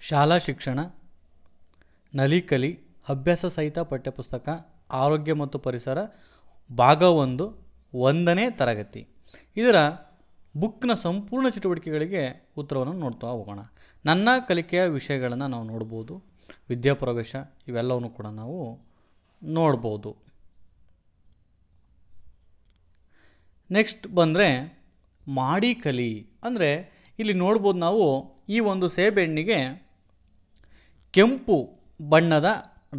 ಶಾಲಾ ಶಿಕ್ಷಣ ನಲಿಕಲಿ ಅಭ್ಯಾಸ ಸಹಿತ ಪಠ್ಯಪುಸ್ತಕ ಆರೋಗ್ಯ ಮತ್ತು ಪರಿಸರ ಭಾಗ 1 1ನೇ ತರಗತಿ. ಇದರ ಬುಕ್ನ ಸಂಪೂರ್ಣ ಚಟುವಟಿಕೆಗಳಿಗೆ ಉತ್ತರವನ್ನು ನೋಡ್ತಾ ಹೋಗೋಣ. ನನ್ನ ಕಲಿಕೆಯ ವಿಷಯಗಳನ್ನು ನಾವು ನೋಡ್ಬೋದು, ವಿದ್ಯಾಪ್ರವೇಶ ಇವೆಲ್ಲವನ್ನು ಕೂಡ ನಾವು ನೋಡ್ಬೋದು. ನೆಕ್ಸ್ಟ್ ಬಂದರೆ ಮಾಡಿ ಕಲಿ ಅಂದರೆ ಇಲ್ಲಿ ನೋಡ್ಬೋದು ನಾವು ಈ ಒಂದು ಸೇಬೆಹಣ್ಣಿಗೆ ಕೆಂಪು ಬಣ್ಣದ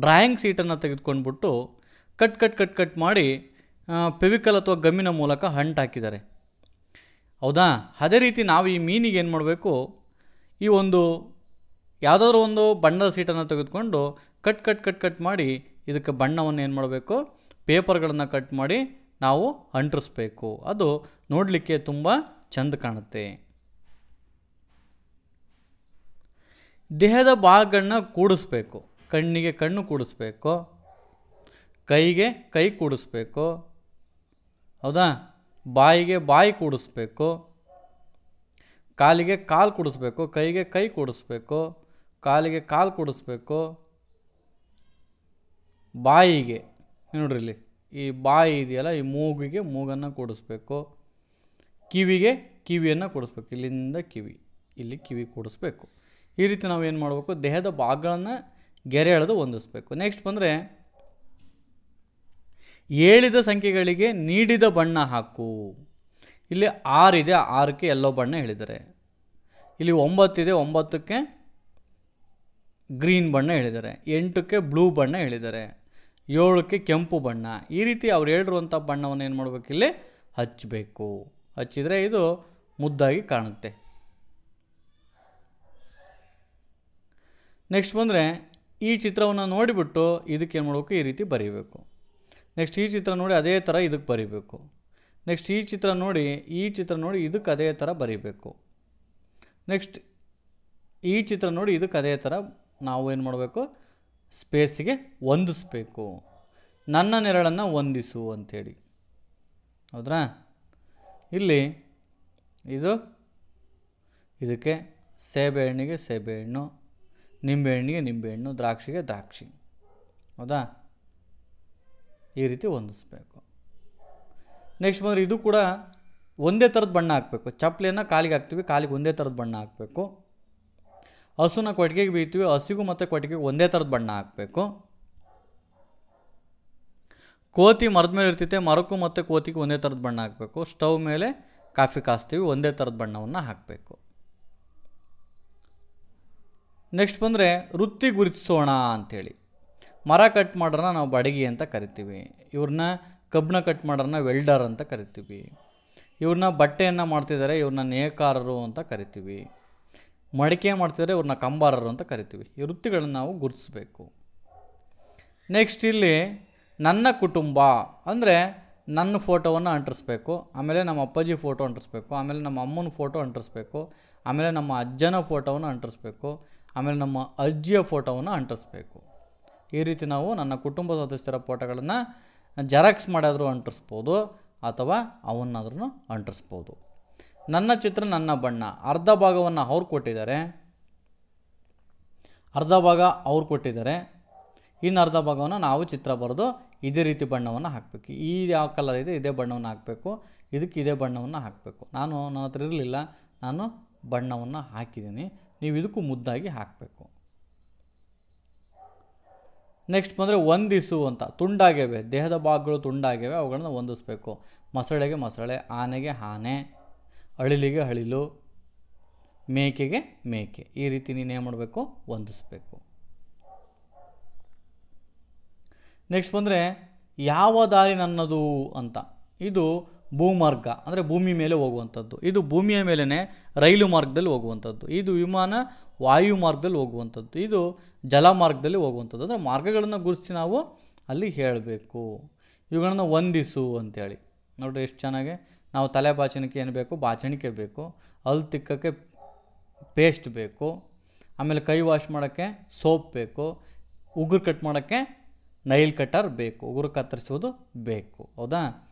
ಡ್ರಾಯಿಂಗ್ ಶೀಟನ್ನು ತೆಗೆದುಕೊಂಡ್ಬಿಟ್ಟು ಕಟ್ ಮಾಡಿ ಫೆವಿಕಲ್ ಅಥವಾ ಗಮ್ಮಿನ ಮೂಲಕ ಹಾಕಿದ್ದಾರೆ. ಹೌದಾ? ಅದೇ ರೀತಿ ನಾವು ಈ ಮೀನಿಗೆ ಏನು ಮಾಡಬೇಕು, ಈ ಒಂದು ಯಾವುದಾದ್ರೂ ಒಂದು ಬಣ್ಣದ ಸೀಟನ್ನು ತೆಗೆದುಕೊಂಡು ಕಟ್ ಮಾಡಿ ಇದಕ್ಕೆ ಬಣ್ಣವನ್ನು ಏನು ಮಾಡಬೇಕು, ಪೇಪರ್ಗಳನ್ನು ಕಟ್ ಮಾಡಿ ನಾವು ಅಂಟಿಸ್ಬೇಕು. ಅದು ನೋಡಲಿಕ್ಕೆ ತುಂಬ ಚೆಂದ ಕಾಣುತ್ತೆ. ದೇಹದ ಭಾಗಗಳನ್ನ ಕೂಡಿಸ್ಬೇಕು. ಕಣ್ಣಿಗೆ ಕಣ್ಣು ಕೂಡಿಸ್ಬೇಕು, ಕೈಗೆ ಕೈ ಕೂಡಿಸ್ಬೇಕು. ಹೌದಾ? ಬಾಯಿಗೆ ಬಾಯಿ ಕೂಡಿಸ್ಬೇಕು, ಕಾಲಿಗೆ ಕಾಲು ಕೂಡಿಸ್ಬೇಕು, ಕೈಗೆ ಕೈ ಕೂಡಿಸ್ಬೇಕು, ಕಾಲಿಗೆ ಕಾಲು ಕೂಡಿಸ್ಬೇಕು, ಬಾಯಿಗೆ ನೋಡ್ರಿ ಇಲ್ಲಿ ಈ ಬಾಯಿ ಇದೆಯಲ್ಲ, ಈ ಮೂಗಿಗೆ ಮೂಗನ್ನು ಕೂಡಿಸ್ಬೇಕು, ಕಿವಿಗೆ ಕಿವಿಯನ್ನು ಕೂಡಿಸ್ಬೇಕು, ಇಲ್ಲಿಂದ ಕಿವಿ ಇಲ್ಲಿ ಕಿವಿ ಕೂಡಿಸ್ಬೇಕು. ಈ ರೀತಿ ನಾವು ಏನು ಮಾಡಬೇಕು, ದೇಹದ ಭಾಗಗಳನ್ನು ಗೆರೆ ಎಳೆದು ಹೊಂದಿಸ್ಬೇಕು. ನೆಕ್ಸ್ಟ್ ಬಂದರೆ ಹೇಳಿದ ಸಂಖ್ಯೆಗಳಿಗೆ ನೀಡಿದ ಬಣ್ಣ ಹಾಕು. ಇಲ್ಲಿ 6 ಇದೆ, 6ಕ್ಕೆ ಯೆಲ್ಲೋ ಬಣ್ಣ ಹೇಳಿದ್ದಾರೆ. ಇಲ್ಲಿ 9 ಇದೆ, 9ಕ್ಕೆ ಗ್ರೀನ್ ಬಣ್ಣ ಹೇಳಿದ್ದಾರೆ. 8ಕ್ಕೆ ಬ್ಲೂ ಬಣ್ಣ ಹೇಳಿದ್ದಾರೆ. 7ಕ್ಕೆ ಕೆಂಪು ಬಣ್ಣ. ಈ ರೀತಿ ಅವ್ರು ಹೇಳಿರುವಂಥ ಬಣ್ಣವನ್ನು ಏನು ಮಾಡಬೇಕು, ಇಲ್ಲಿ ಹಚ್ಚಬೇಕು. ಹಚ್ಚಿದರೆ ಇದು ಮುದ್ದಾಗಿ ಕಾಣುತ್ತೆ. ನೆಕ್ಸ್ಟ್ ಬಂದರೆ ಈ ಚಿತ್ರವನ್ನು ನೋಡಿಬಿಟ್ಟು ಇದಕ್ಕೆ ಏನು ಮಾಡಬೇಕು, ಈ ರೀತಿ ಬರೀಬೇಕು. ನೆಕ್ಸ್ಟ್ ಈ ಚಿತ್ರ ನೋಡಿ ಅದೇ ಥರ ಇದಕ್ಕೆ ಬರೀಬೇಕು. ನೆಕ್ಸ್ಟ್ ಈ ಚಿತ್ರ ನೋಡಿ ಇದಕ್ಕೆ ಅದೇ ಥರ ಬರೀಬೇಕು. ನೆಕ್ಸ್ಟ್ ಈ ಚಿತ್ರ ನೋಡಿ ಇದಕ್ಕೆ ಅದೇ ಥರ ನಾವು ಏನು ಮಾಡಬೇಕು, ಸ್ಪೇಸಿಗೆ ಹೊಂದಿಸ್ಬೇಕು. ನನ್ನ ನೆರಳನ್ನು ಹೊಂದಿಸು ಅಂಥೇಳಿ. ಹೌದ್ರಾ? ಇಲ್ಲಿ ಇದಕ್ಕೆ ಸೇಬೆಹಣ್ಣಿಗೆ ಸೇಬೆಹಣ್ಣು, ನಿಂಬೆಹಣ್ಣಿಗೆ ನಿಂಬೆಹಣ್ಣು, ದ್ರಾಕ್ಷಿಗೆ ದ್ರಾಕ್ಷಿ. ಹೌದಾ? ಈ ರೀತಿ ಹೊಂದಿಸ್ಬೇಕು. ನೆಕ್ಸ್ಟ್ ಬಂದರೆ ಇದು ಕೂಡ ಒಂದೇ ಥರದ ಬಣ್ಣ ಹಾಕಬೇಕು. ಚಪ್ಪಲಿಯನ್ನು ಕಾಲಿಗೆ ಹಾಕ್ತೀವಿ, ಕಾಲಿಗೆ ಒಂದೇ ಥರದ ಬಣ್ಣ ಹಾಕಬೇಕು. ಹಸುನ ಕೊಟ್ಟಿಗೆಗೆ ಬೀಳ್ತೀವಿ, ಹಸಿಗೂ ಮತ್ತು ಕೊಟ್ಟಿಗೆಗೆ ಒಂದೇ ಥರದ ಬಣ್ಣ ಹಾಕಬೇಕು. ಕೋತಿ ಮರದ ಮೇಲೆ ಇರ್ತಿತ್ತೆ, ಮರಕ್ಕೂ ಮತ್ತು ಕೋತಿಗೆ ಒಂದೇ ಥರದ ಬಣ್ಣ ಹಾಕಬೇಕು. ಸ್ಟವ್ ಮೇಲೆ ಕಾಫಿ ಕಾಸ್ತೀವಿ, ಒಂದೇ ಥರದ ಬಣ್ಣವನ್ನು ಹಾಕಬೇಕು. ನೆಕ್ಸ್ಟ್ ಬಂದರೆ ವೃತ್ತಿ ಗುರುತಿಸೋಣ ಅಂಥೇಳಿ. ಮರ ಕಟ್ ಮಾಡೋರನ್ನ ನಾವು ಬಡಗಿ ಅಂತ ಕರಿತೀವಿ. ಇವ್ರನ್ನ ಕಬ್ಬಣ ಕಟ್ ಮಾಡೋರನ್ನ ವೆಲ್ಡರ್ ಅಂತ ಕರಿತೀವಿ. ಇವ್ರನ್ನ ಬಟ್ಟೆಯನ್ನು ಮಾಡ್ತಿದ್ದಾರೆ, ಇವ್ರನ್ನ ನೇಕಾರರು ಅಂತ ಕರಿತೀವಿ. ಮಡಿಕೆ ಮಾಡ್ತಿದ್ದಾರೆ, ಇವ್ರನ್ನ ಕಂಬಾರರು ಅಂತ ಕರಿತೀವಿ. ಈ ವೃತ್ತಿಗಳನ್ನು ನಾವು ಗುರುತಿಸ್ಬೇಕು. ನೆಕ್ಸ್ಟ್ ಇಲ್ಲಿ ನನ್ನ ಕುಟುಂಬ ಅಂದರೆ ನನ್ನ ಫೋಟೋವನ್ನು ಅಂಟಿಸ್ಬೇಕು. ಆಮೇಲೆ ನಮ್ಮ ಅಪ್ಪಾಜಿ ಫೋಟೋ ಅಂಟಿಸ್ಬೇಕು. ಆಮೇಲೆ ನಮ್ಮ ಅಮ್ಮನ ಫೋಟೋ ಅಂಟಿಸ್ಬೇಕು. ಆಮೇಲೆ ನಮ್ಮ ಅಜ್ಜನ ಫೋಟೋವನ್ನು ಅಂಟಿಸ್ಬೇಕು. ಆಮೇಲೆ ನಮ್ಮ ಅಜ್ಜಿಯ ಫೋಟೋವನ್ನು ಅಂಟಿಸ್ಬೇಕು. ಈ ರೀತಿ ನಾವು ನನ್ನ ಕುಟುಂಬ ಸದಸ್ಯರ ಫೋಟೋಗಳನ್ನು ಜೆರಾಕ್ಸ್ ಮಾಡಾದರೂ ಅಂಟಿಸ್ಬೋದು ಅಥವಾ ಅವನ್ನಾದ್ರೂ ಅಂಟಿಸ್ಬೋದು. ನನ್ನ ಚಿತ್ರ ನನ್ನ ಬಣ್ಣ. ಅರ್ಧ ಭಾಗವನ್ನು ಅವ್ರು ಕೊಟ್ಟಿದ್ದಾರೆ, ಇನ್ನು ಅರ್ಧ ಭಾಗವನ್ನು ನಾವು ಚಿತ್ರ ಬರೆದು ಇದೇ ರೀತಿ ಬಣ್ಣವನ್ನು ಹಾಕಬೇಕು. ಈ ಯಾವ ಕಲರ್ ಇದೆ ಇದೇ ಬಣ್ಣವನ್ನು ಹಾಕಬೇಕು, ಇದಕ್ಕೆ ಇದೇ ಬಣ್ಣವನ್ನು ಹಾಕಬೇಕು. ನನ್ನ ಹತ್ರ ಇರಲಿಲ್ಲ, ನಾನು ಬಣ್ಣವನ್ನು ಹಾಕಿದ್ದೀನಿ, ನೀವು ಇದಕ್ಕೂ ಮುದ್ದಾಗಿ ಹಾಕಬೇಕು. ನೆಕ್ಸ್ಟ್ ಬಂದರೆ ಹೊಂದಿಸು ಅಂತ. ತುಂಡಾಗ್ಯವೆ, ದೇಹದ ಭಾಗಗಳು ತುಂಡಾಗ್ಯವೆ, ಅವುಗಳನ್ನು ಹೊಂದಿಸ್ಬೇಕು. ಮೊಸಳೆಗೆ ಮೊಸಳೆ, ಆನೆಗೆ ಆನೆ, ಅಳಿಲಿಗೆ ಅಳಿಲು, ಮೇಕೆಗೆ ಮೇಕೆ. ಈ ರೀತಿ ನೀನೇನು ಮಾಡಬೇಕು, ಹೊಂದಿಸ್ಬೇಕು. ನೆಕ್ಸ್ಟ್ ಬಂದರೆ ಯಾವ ದಾರಿ ನನ್ನದು ಅಂತ. ಇದು ಭೂಮಾರ್ಗ ಅಂದರೆ ಭೂಮಿ ಮೇಲೆ ಹೋಗುವಂಥದ್ದು. ಇದು ಭೂಮಿಯ ಮೇಲೇ ರೈಲು ಮಾರ್ಗದಲ್ಲಿ ಹೋಗುವಂಥದ್ದು. ಇದು ವಿಮಾನ ವಾಯು ಮಾರ್ಗದಲ್ಲಿ ಹೋಗುವಂಥದ್ದು. ಇದು ಜಲಮಾರ್ಗದಲ್ಲಿ ಹೋಗುವಂಥದ್ದು. ಅಂದರೆ ಮಾರ್ಗಗಳನ್ನು ಗುರುತಿಸಿ ನಾವು ಅಲ್ಲಿ ಹೇಳಬೇಕು. ಇವುಗಳನ್ನು ಹೊಂದಿಸು ಅಂಥೇಳಿ. ನೋಡಿರಿ ಎಷ್ಟು ಚೆನ್ನಾಗಿ. ನಾವು ತಲೆ ಬಾಚಣಿಕೆ ಏನು ಬೇಕು, ಬಾಚಣಿಕೆ ಬೇಕು. ಹಲ್ಲು ತಿಕ್ಕಕ್ಕೆ ಪೇಸ್ಟ್ ಬೇಕು. ಆಮೇಲೆ ಕೈ ವಾಶ್ ಮಾಡೋಕ್ಕೆ ಸೋಪ್ ಬೇಕು. ಉಗುರು ಕಟ್ ಮಾಡೋಕ್ಕೆ ನೈಲ್ ಕಟ್ಟರ್ ಬೇಕು. ಉಗುರು ಕತ್ತರಿಸುವುದು ಬೇಕು. ಹೌದಾ?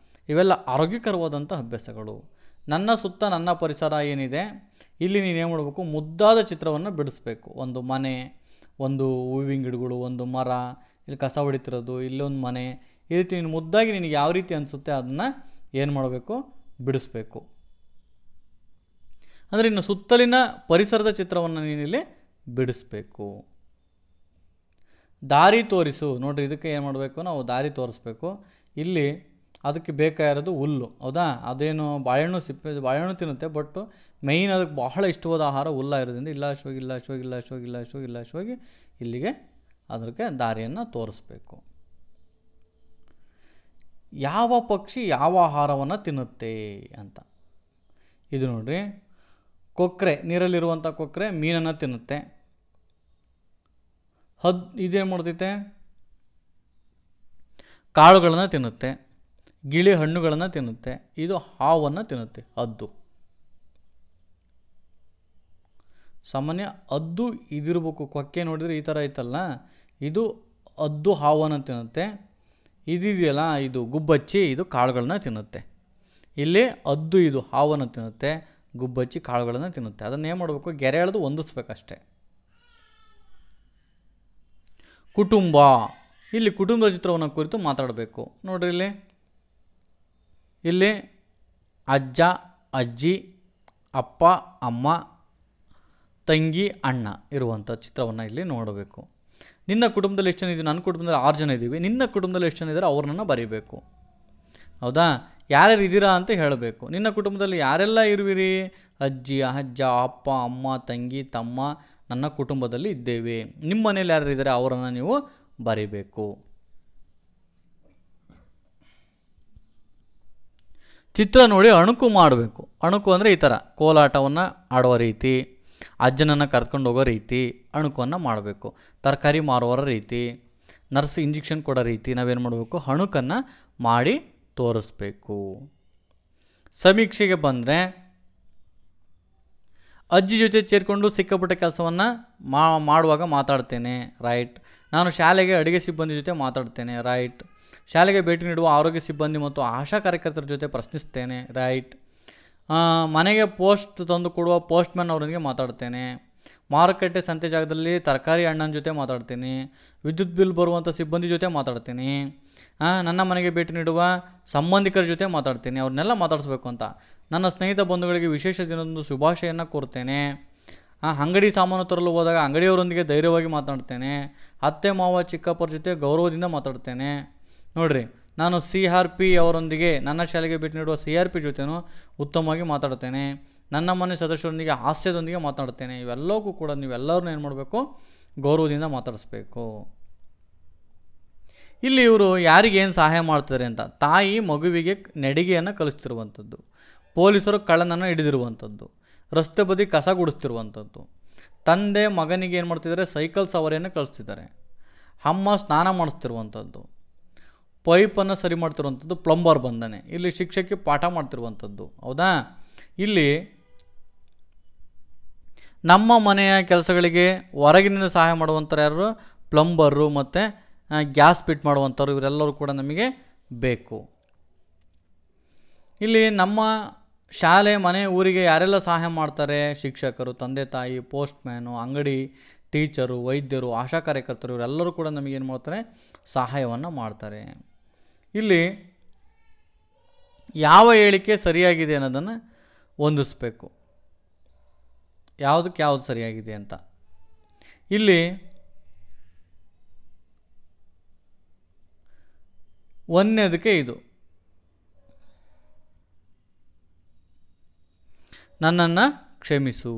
ಇವೆಲ್ಲ ಆರೋಗ್ಯಕರವಾದಂಥ ಅಭ್ಯಾಸಗಳು. ನನ್ನ ಸುತ್ತ ನನ್ನ ಪರಿಸರ ಏನಿದೆ ಇಲ್ಲಿ ನೀನೇನು ಮಾಡಬೇಕು, ಮುದ್ದಾದ ಚಿತ್ರವನ್ನು ಬಿಡಿಸ್ಬೇಕು. ಒಂದು ಮನೆ, ಒಂದು ಹೂವಿನ ಗಿಡಗಳು, ಒಂದು ಮರ, ಇಲ್ಲಿ ಕಸ ಹೊಡಿತಿರೋದು, ಇಲ್ಲೊಂದು ಮನೆ, ಈ ರೀತಿ ನೀನು ಮುದ್ದಾಗಿ ನಿನಗೆ ಯಾವ ರೀತಿ ಅನಿಸುತ್ತೆ ಅದನ್ನು ಏನು ಮಾಡಬೇಕು, ಬಿಡಿಸ್ಬೇಕು. ಅಂದರೆ ಇನ್ನು ಸುತ್ತಲಿನ ಪರಿಸರದ ಚಿತ್ರವನ್ನು ನೀನಿಲ್ಲಿ ಬಿಡಿಸ್ಬೇಕು. ದಾರಿ ತೋರಿಸು. ನೋಡಿರಿ, ಇದಕ್ಕೆ ಏನು ಮಾಡಬೇಕು, ನಾವು ದಾರಿ ತೋರಿಸ್ಬೇಕು. ಇಲ್ಲಿ ಅದಕ್ಕೆ ಬೇಕಾಗಿರೋದು ಹುಲ್ಲು, ಹೌದಾ? ಅದೇನು ಬಾಳೆಹಣ್ಣು ತಿನ್ನುತ್ತೆ, ಬಟ್ ಮೇಯ್ನ್ ಅದಕ್ಕೆ ಬಹಳ ಇಷ್ಟವಾದ ಆಹಾರ ಹುಲ್ಲಾಗಿರೋದ್ರಿಂದ ಇಲ್ಲಶ್ವಾಗಿ ಇಲ್ಲಿಗೆ ಅದಕ್ಕೆ ದಾರಿಯನ್ನು ತೋರಿಸ್ಬೇಕು. ಯಾವ ಪಕ್ಷಿ ಯಾವ ಆಹಾರವನ್ನು ತಿನ್ನುತ್ತೆ ಅಂತ. ಇದು ನೋಡ್ರಿ, ಕೊಕ್ಕರೆ, ನೀರಲ್ಲಿರುವಂಥ ಕೊಕ್ಕರೆ ಮೀನನ್ನು ತಿನ್ನುತ್ತೆ. ಇದೇನು ಮಾಡ್ತೈತೆ, ಕಾಳುಗಳನ್ನು ತಿನ್ನುತ್ತೆ. ಗಿಳಿ ಹಣ್ಣುಗಳನ್ನು ತಿನ್ನುತ್ತೆ. ಇದು ಹಾವನ್ನು ತಿನ್ನುತ್ತೆ, ಹದ್ದು. ಸಾಮಾನ್ಯ ಹದ್ದು ಇದಿರ್ಬೇಕು, ಕೊಕ್ಕೆ ನೋಡಿದರೆ ಈ ಥರ ಐತಲ್ಲ, ಇದು ಹದ್ದು ಹಾವನ್ನು ತಿನ್ನುತ್ತೆ. ಇದಿದೆಯಲ್ಲ, ಇದು ಗುಬ್ಬಚ್ಚಿ, ಇದು ಕಾಳುಗಳನ್ನ ತಿನ್ನುತ್ತೆ. ಇಲ್ಲಿ ಹದ್ದು ಇದು ಹಾವನ್ನು ತಿನ್ನುತ್ತೆ, ಗುಬ್ಬಚ್ಚಿ ಕಾಳುಗಳನ್ನು ತಿನ್ನುತ್ತೆ. ಅದನ್ನು ಏನು ಮಾಡಬೇಕು, ಗೆರೆ ಎಳೆದು ಹೊಂದಿಸ್ಬೇಕಷ್ಟೆ. ಕುಟುಂಬ, ಇಲ್ಲಿ ಕುಟುಂಬದ ಚಿತ್ರವನ್ನು ಕುರಿತು ಮಾತಾಡಬೇಕು. ನೋಡ್ರಿ, ಇಲ್ಲಿ ಅಜ್ಜ, ಅಜ್ಜಿ, ಅಪ್ಪ, ಅಮ್ಮ, ತಂಗಿ, ಅಣ್ಣ ಇರುವಂಥ ಚಿತ್ರವನ್ನು ಇಲ್ಲಿ ನೋಡಬೇಕು. ನಿನ್ನ ಕುಟುಂಬದಲ್ಲಿ ಎಷ್ಟು ಜನ ಇದ್ದೀವಿ? ನನ್ನ ಕುಟುಂಬದಲ್ಲಿ 6 ಜನ ಇದ್ದೀವಿ. ನಿನ್ನ ಕುಟುಂಬದಲ್ಲಿ ಎಷ್ಟು ಜನ ಇದ್ದಾರೆ ಅವ್ರನ್ನ ಬರೀಬೇಕು, ಹೌದಾ? ಯಾರ್ಯಾರು ಇದ್ದೀರಾ ಅಂತ ಹೇಳಬೇಕು. ನಿನ್ನ ಕುಟುಂಬದಲ್ಲಿ ಯಾರೆಲ್ಲ ಇರುವಿರಿ? ಅಜ್ಜಿ, ಅಜ್ಜ, ಅಪ್ಪ, ಅಮ್ಮ, ತಂಗಿ, ತಮ್ಮ ನನ್ನ ಕುಟುಂಬದಲ್ಲಿ ಇದ್ದೇವೆ. ನಿಮ್ಮ ಮನೇಲಿ ಯಾರು ಇದ್ದಾರೆ ಅವರನ್ನು ನೀವು ಬರೀಬೇಕು. ಚಿತ್ರ ನೋಡಿ ಅಣುಕು ಮಾಡಬೇಕು. ಅಣುಕು ಅಂದರೆ ಈ ಥರ ಕೋಲಾಟವನ್ನು ಆಡುವ ರೀತಿ, ಅಜ್ಜನನ್ನು ಕರ್ಕೊಂಡು ಹೋಗೋ ರೀತಿ ಅಣುಕನ್ನು ಮಾಡಬೇಕು. ತರಕಾರಿ ಮಾರುವರ ರೀತಿ, ನರ್ಸ್ ಇಂಜೆಕ್ಷನ್ ಕೊಡೋ ರೀತಿ ನಾವೇನು ಮಾಡಬೇಕು, ಅಣುಕನ್ನು ಮಾಡಿ ತೋರಿಸ್ಬೇಕು. ಸಮೀಕ್ಷೆಗೆ ಬಂದರೆ, ಅಜ್ಜಿ ಜೊತೆ ಸೇರಿಕೊಂಡು ಸಿಕ್ಕಾಪಟ್ಟೆ ಕೆಲಸವನ್ನು ಮಾಡುವಾಗ ಮಾತಾಡ್ತೇನೆ, ರೈಟ್. ನಾನು ಶಾಲೆಗೆ ಅಡುಗೆ ಸಿಬ್ಬಂದಿ ಜೊತೆ ಮಾತಾಡ್ತೇನೆ, ರೈಟ್. ಶಾಲೆಗೆ ಭೇಟಿ ನೀಡುವ ಆರೋಗ್ಯ ಸಿಬ್ಬಂದಿ ಮತ್ತು ಆಶಾ ಕಾರ್ಯಕರ್ತರ ಜೊತೆ ಪ್ರಶ್ನಿಸ್ತೇನೆ, ರೈಟ್. ಮನೆಗೆ ಪೋಸ್ಟ್ ತಂದು ಕೊಡುವ ಪೋಸ್ಟ್ಮ್ಯಾನ್ ಅವರೊಂದಿಗೆ ಮಾತಾಡ್ತೇನೆ. ಮಾರುಕಟ್ಟೆ ಸಂತೆ ಜಾಗದಲ್ಲಿ ತರಕಾರಿ ಅಣ್ಣನ ಜೊತೆ ಮಾತಾಡ್ತೀನಿ. ವಿದ್ಯುತ್ ಬಿಲ್ ಬರುವಂಥ ಸಿಬ್ಬಂದಿ ಜೊತೆ ಮಾತಾಡ್ತೀನಿ. ನನ್ನ ಮನೆಗೆ ಭೇಟಿ ನೀಡುವ ಸಂಬಂಧಿಕರ ಜೊತೆ ಮಾತಾಡ್ತೀನಿ, ಅವ್ರನ್ನೆಲ್ಲ ಮಾತಾಡಿಸ್ಬೇಕು ಅಂತ. ನನ್ನ ಸ್ನೇಹಿತ ಬಂಧುಗಳಿಗೆ ವಿಶೇಷ ದಿನದೊಂದು ಶುಭಾಶಯನ್ನು ಕೋರ್ತೇನೆ. ಅಂಗಡಿ ಸಾಮಾನು ತರಲು ಹೋದಾಗ ಅಂಗಡಿಯವರೊಂದಿಗೆ ಧೈರ್ಯವಾಗಿ ಮಾತಾಡ್ತೇನೆ. ಅತ್ತೆ ಮಾವ ಚಿಕ್ಕಪ್ಪರ ಜೊತೆ ಗೌರವದಿಂದ ಮಾತಾಡ್ತೇನೆ. ನೋಡಿರಿ, ನಾನು CRP ಅವರೊಂದಿಗೆ, ನನ್ನ ಶಾಲೆಗೆ ಭೇಟಿ ನೀಡುವ CRP ಜೊತೆನೂ ಉತ್ತಮವಾಗಿ ಮಾತಾಡ್ತೇನೆ. ನನ್ನ ಮನೆ ಸದಸ್ಯರೊಂದಿಗೆ ಹಾಸ್ಯದೊಂದಿಗೆ ಮಾತಾಡ್ತೇನೆ. ಇವೆಲ್ಲವೂ ಕೂಡ ನೀವೆಲ್ಲರೂ ಏನು ಮಾಡಬೇಕು, ಗೌರವದಿಂದ ಮಾತಾಡಿಸ್ಬೇಕು. ಇಲ್ಲಿ ಇವರು ಯಾರಿಗೇನು ಸಹಾಯ ಮಾಡ್ತಾರೆ ಅಂತ, ತಾಯಿ ಮಗುವಿಗೆ ನಡಿಗೆಯನ್ನು ಕಲಿಸ್ತಿರುವಂಥದ್ದು, ಪೊಲೀಸರು ಕಳ್ಳನನ್ನು ಹಿಡಿದಿರುವಂಥದ್ದು, ರಸ್ತೆ ಬದಿ ಕಸ ಗುಡಿಸ್ತಿರುವಂಥದ್ದು, ತಂದೆ ಮಗನಿಗೆ ಏನು ಮಾಡ್ತಿದ್ದಾರೆ, ಸೈಕಲ್ ಸವಾರಿಯನ್ನು ಕಳಿಸ್ತಿದ್ದಾರೆ, ಅಮ್ಮ ಸ್ನಾನ ಮಾಡಿಸ್ತಿರುವಂಥದ್ದು, ಪೈಪನ್ನು ಸರಿ ಮಾಡ್ತಿರುವಂಥದ್ದು, ಪ್ಲಂಬರ್ ಬಂದಾನೆ, ಇಲ್ಲಿ ಶಿಕ್ಷಕಿ ಪಾಠ ಮಾಡ್ತಿರುವಂಥದ್ದು, ಹೌದಾ? ಇಲ್ಲಿ ನಮ್ಮ ಮನೆಯ ಕೆಲಸಗಳಿಗೆ ಹೊರಗಿನಿಂದ ಸಹಾಯ ಮಾಡುವಂಥವ್ರು ಯಾರು? ಪ್ಲಂಬರು ಮತ್ತು ಗ್ಯಾಸ್ ಫಿಟ್ ಮಾಡುವಂಥವ್ರು, ಇವರೆಲ್ಲರೂ ಕೂಡ ನಮಗೆ ಬೇಕು. ಇಲ್ಲಿ ನಮ್ಮ ಶಾಲೆ, ಮನೆ, ಊರಿಗೆ ಯಾರೆಲ್ಲ ಸಹಾಯ ಮಾಡ್ತಾರೆ? ಶಿಕ್ಷಕರು, ತಂದೆ ತಾಯಿ, ಪೋಸ್ಟ್ಮ್ಯಾನು, ಅಂಗಡಿ ಟೀಚರು, ವೈದ್ಯರು, ಆಶಾ ಕಾರ್ಯಕರ್ತರು, ಇವರೆಲ್ಲರೂ ಕೂಡ ನಮಗೇನು ಮಾಡ್ತಾರೆ, ಸಹಾಯವನ್ನು ಮಾಡ್ತಾರೆ. ಇಲ್ಲಿ ಯಾವ ಹೇಳಿಕೆ ಸರಿಯಾಗಿದೆ ಅನ್ನೋದನ್ನು ಹೊಂದಿಸ್ಬೇಕು, ಯಾವುದಕ್ಕೆ ಯಾವುದು ಸರಿಯಾಗಿದೆ ಅಂತ. ಇಲ್ಲಿ ಒಂದನೇದಕ್ಕೆ ಇದು, ನನ್ನನ್ನು ಕ್ಷಮಿಸು.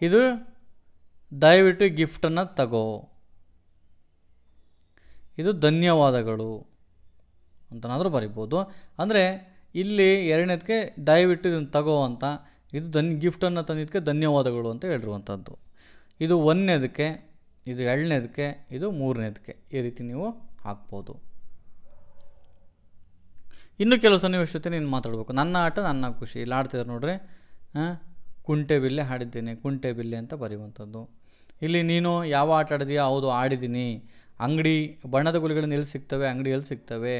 ಇದು ದಯವಿಟ್ಟು ಗಿಫ್ಟನ್ನು ತಗೋ. ಇದು ಧನ್ಯವಾದಗಳು ಅಂತನಾದರೂ ಬರಿಬೋದು. ಅಂದರೆ ಇಲ್ಲಿ ಎರಡನೇದಕ್ಕೆ ದಯವಿಟ್ಟು ಇದನ್ನು ತಗೋ ಅಂತ, ಇದು ಗಿಫ್ಟನ್ನು ತಂದಿದ್ದಕ್ಕೆ ಧನ್ಯವಾದಗಳು ಅಂತ ಹೇಳಿರುವಂಥದ್ದು. ಇದು ಒಂದನೇದಕ್ಕೆ, ಇದು ಎರಡನೇದಕ್ಕೆ, ಇದು ಮೂರನೇದಕ್ಕೆ, ಈ ರೀತಿ ನೀವು ಹಾಕ್ಬೋದು. ಇನ್ನು ಕೆಲವು ಸನ್ನಿವೇಶತೆ ನೀನು ಮಾತಾಡಬೇಕು. ನನ್ನ ಆಟ ನನ್ನ ಖುಷಿ, ಇಲ್ಲಿ ಆಡ್ತಿದ್ದಾರೆ ನೋಡ್ರಿ, ಕುಂಟೆ ಬಿಲ್ಲೆ ಆಡಿದ್ದೇನೆ, ಕುಂಟೆ ಬಿಲ್ಲೆ ಅಂತ ಬರೆಯುವಂಥದ್ದು. ಇಲ್ಲಿ ನೀನು ಯಾವ ಆಟ ಆಡಿದೆಯಾ? ಹೌದು ಆಡಿದ್ದೀನಿ. ಅಂಗಡಿ ಬಣ್ಣದ ಗುಳಿಗಳನ್ನು ಎಲ್ಲಿ ಸಿಗ್ತವೆ, ಅಂಗಡಿಯಲ್ಲಿ ಸಿಗ್ತವೆ.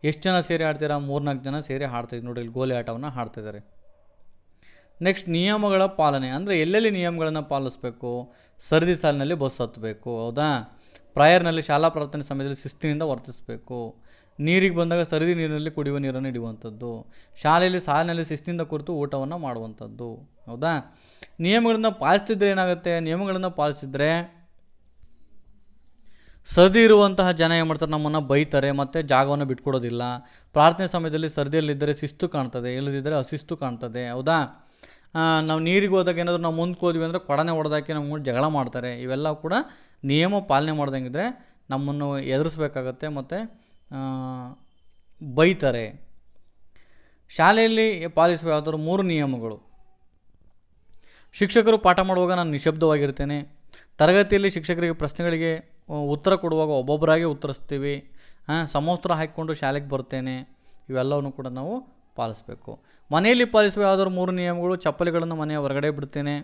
ಎಷ್ಟು ಜನ ಸೇರಿ ಆಡ್ತೀರಾ? 3-4 ಜನ ಸೇರಿ ಆಡ್ತಿದ್ವಿ ನೋಡಿರಿ, ಇಲ್ಲಿ ಗೋಲಿ ಆಟವನ್ನು ಆಡ್ತಿದ್ದಾರೆ. ನೆಕ್ಸ್ಟ್ ನಿಯಮಗಳ ಪಾಲನೆ ಅಂದರೆ ಎಲ್ಲೆಲ್ಲಿ ನಿಯಮಗಳನ್ನು ಪಾಲಿಸಬೇಕು? ಸರದಿ ಸಾಲಿನಲ್ಲಿ ಬಸ್ ಹತ್ತಬೇಕು, ಹೌದಾ? ಪ್ರಾಯರ್ನಲ್ಲಿ ಶಾಲಾ ಪ್ರಾರ್ಥನೆ ಸಮಯದಲ್ಲಿ ಶಿಸ್ತಿನಿಂದ ವರ್ತಿಸಬೇಕು. ನೀರಿಗೆ ಬಂದಾಗ ಸರದಿ ನೀರಿನಲ್ಲಿ ಕುಡಿಯುವ ನೀರನ್ನು ಇಡುವಂಥದ್ದು. ಶಾಲೆಯಲ್ಲಿ ಸಾಲಿನಲ್ಲಿ ಶಿಸ್ತಿನಿಂದ ಕುರಿತು ಊಟವನ್ನು ಮಾಡುವಂಥದ್ದು, ಹೌದಾ? ನಿಯಮಗಳನ್ನು ಪಾಲಿಸ್ತಿದ್ರೆ ಏನಾಗುತ್ತೆ? ನಿಯಮಗಳನ್ನು ಪಾಲಿಸಿದ್ರೆ ಸರದಿ ಇರುವಂತಹ ಜನ ಏನು ಮಾಡ್ತಾರೆ? ನಮ್ಮನ್ನು ಬೈತಾರೆ ಮತ್ತು ಜಾಗವನ್ನು ಬಿಟ್ಕೊಡೋದಿಲ್ಲ. ಪ್ರಾರ್ಥನೆ ಸಮಯದಲ್ಲಿ ಸರದಿಯಲ್ಲಿದ್ದರೆ ಶಿಸ್ತು ಕಾಣ್ತದೆ, ಇಲ್ಲದಿದ್ದರೆ ಅಶಿಸ್ತು ಕಾಣ್ತದೆ, ಹೌದಾ? ನಾವು ನೀರಿಗೆ ಹೋದಾಗ ಏನಾದರೂ ನಾವು ಮುಂದಕ್ಕೆ ಹೋದ್ವಿ ಅಂದರೆ ಕೊಡನೆ ಹೊಡೆದಾಕಿ ನಮ್ಗೆ ಜಗಳ ಮಾಡ್ತಾರೆ. ಇವೆಲ್ಲ ಕೂಡ ನಿಯಮ ಪಾಲನೆ ಮಾಡ್ದಂಗಿದ್ರೆ ನಮ್ಮನ್ನು ಎದುರಿಸ್ಬೇಕಾಗತ್ತೆ ಮತ್ತು ಬೈತಾರೆ. ಶಾಲೆಯಲ್ಲಿ ಪಾಲಿಸುವ ಯಾವುದಾದ್ರು 3 ನಿಯಮಗಳು. ಶಿಕ್ಷಕರು ಪಾಠ ಮಾಡುವಾಗ ನಾನು ನಿಶಬ್ದವಾಗಿರ್ತೇನೆ. ತರಗತಿಯಲ್ಲಿ ಶಿಕ್ಷಕರಿಗೆ ಪ್ರಶ್ನೆಗಳಿಗೆ ಉತ್ತರ ಕೊಡುವಾಗ ಒಬ್ಬೊಬ್ಬರಾಗಿ ಉತ್ತರಿಸ್ತೀವಿ. ಸಮವಸ್ತ್ರ ಹಾಕಿಕೊಂಡು ಶಾಲೆಗೆ ಬರ್ತೇನೆ. ಇವೆಲ್ಲವನ್ನು ಕೂಡ ನಾವು ಪಾಲಿಸಬೇಕು. ಮನೆಯಲ್ಲಿ ಪಾಲಿಸುವ ಯಾವುದಾದ್ರು 3 ನಿಯಮಗಳು. ಚಪ್ಪಲಿಗಳನ್ನು ಮನೆಯ ಹೊರಗಡೆ ಬಿಡ್ತೇನೆ.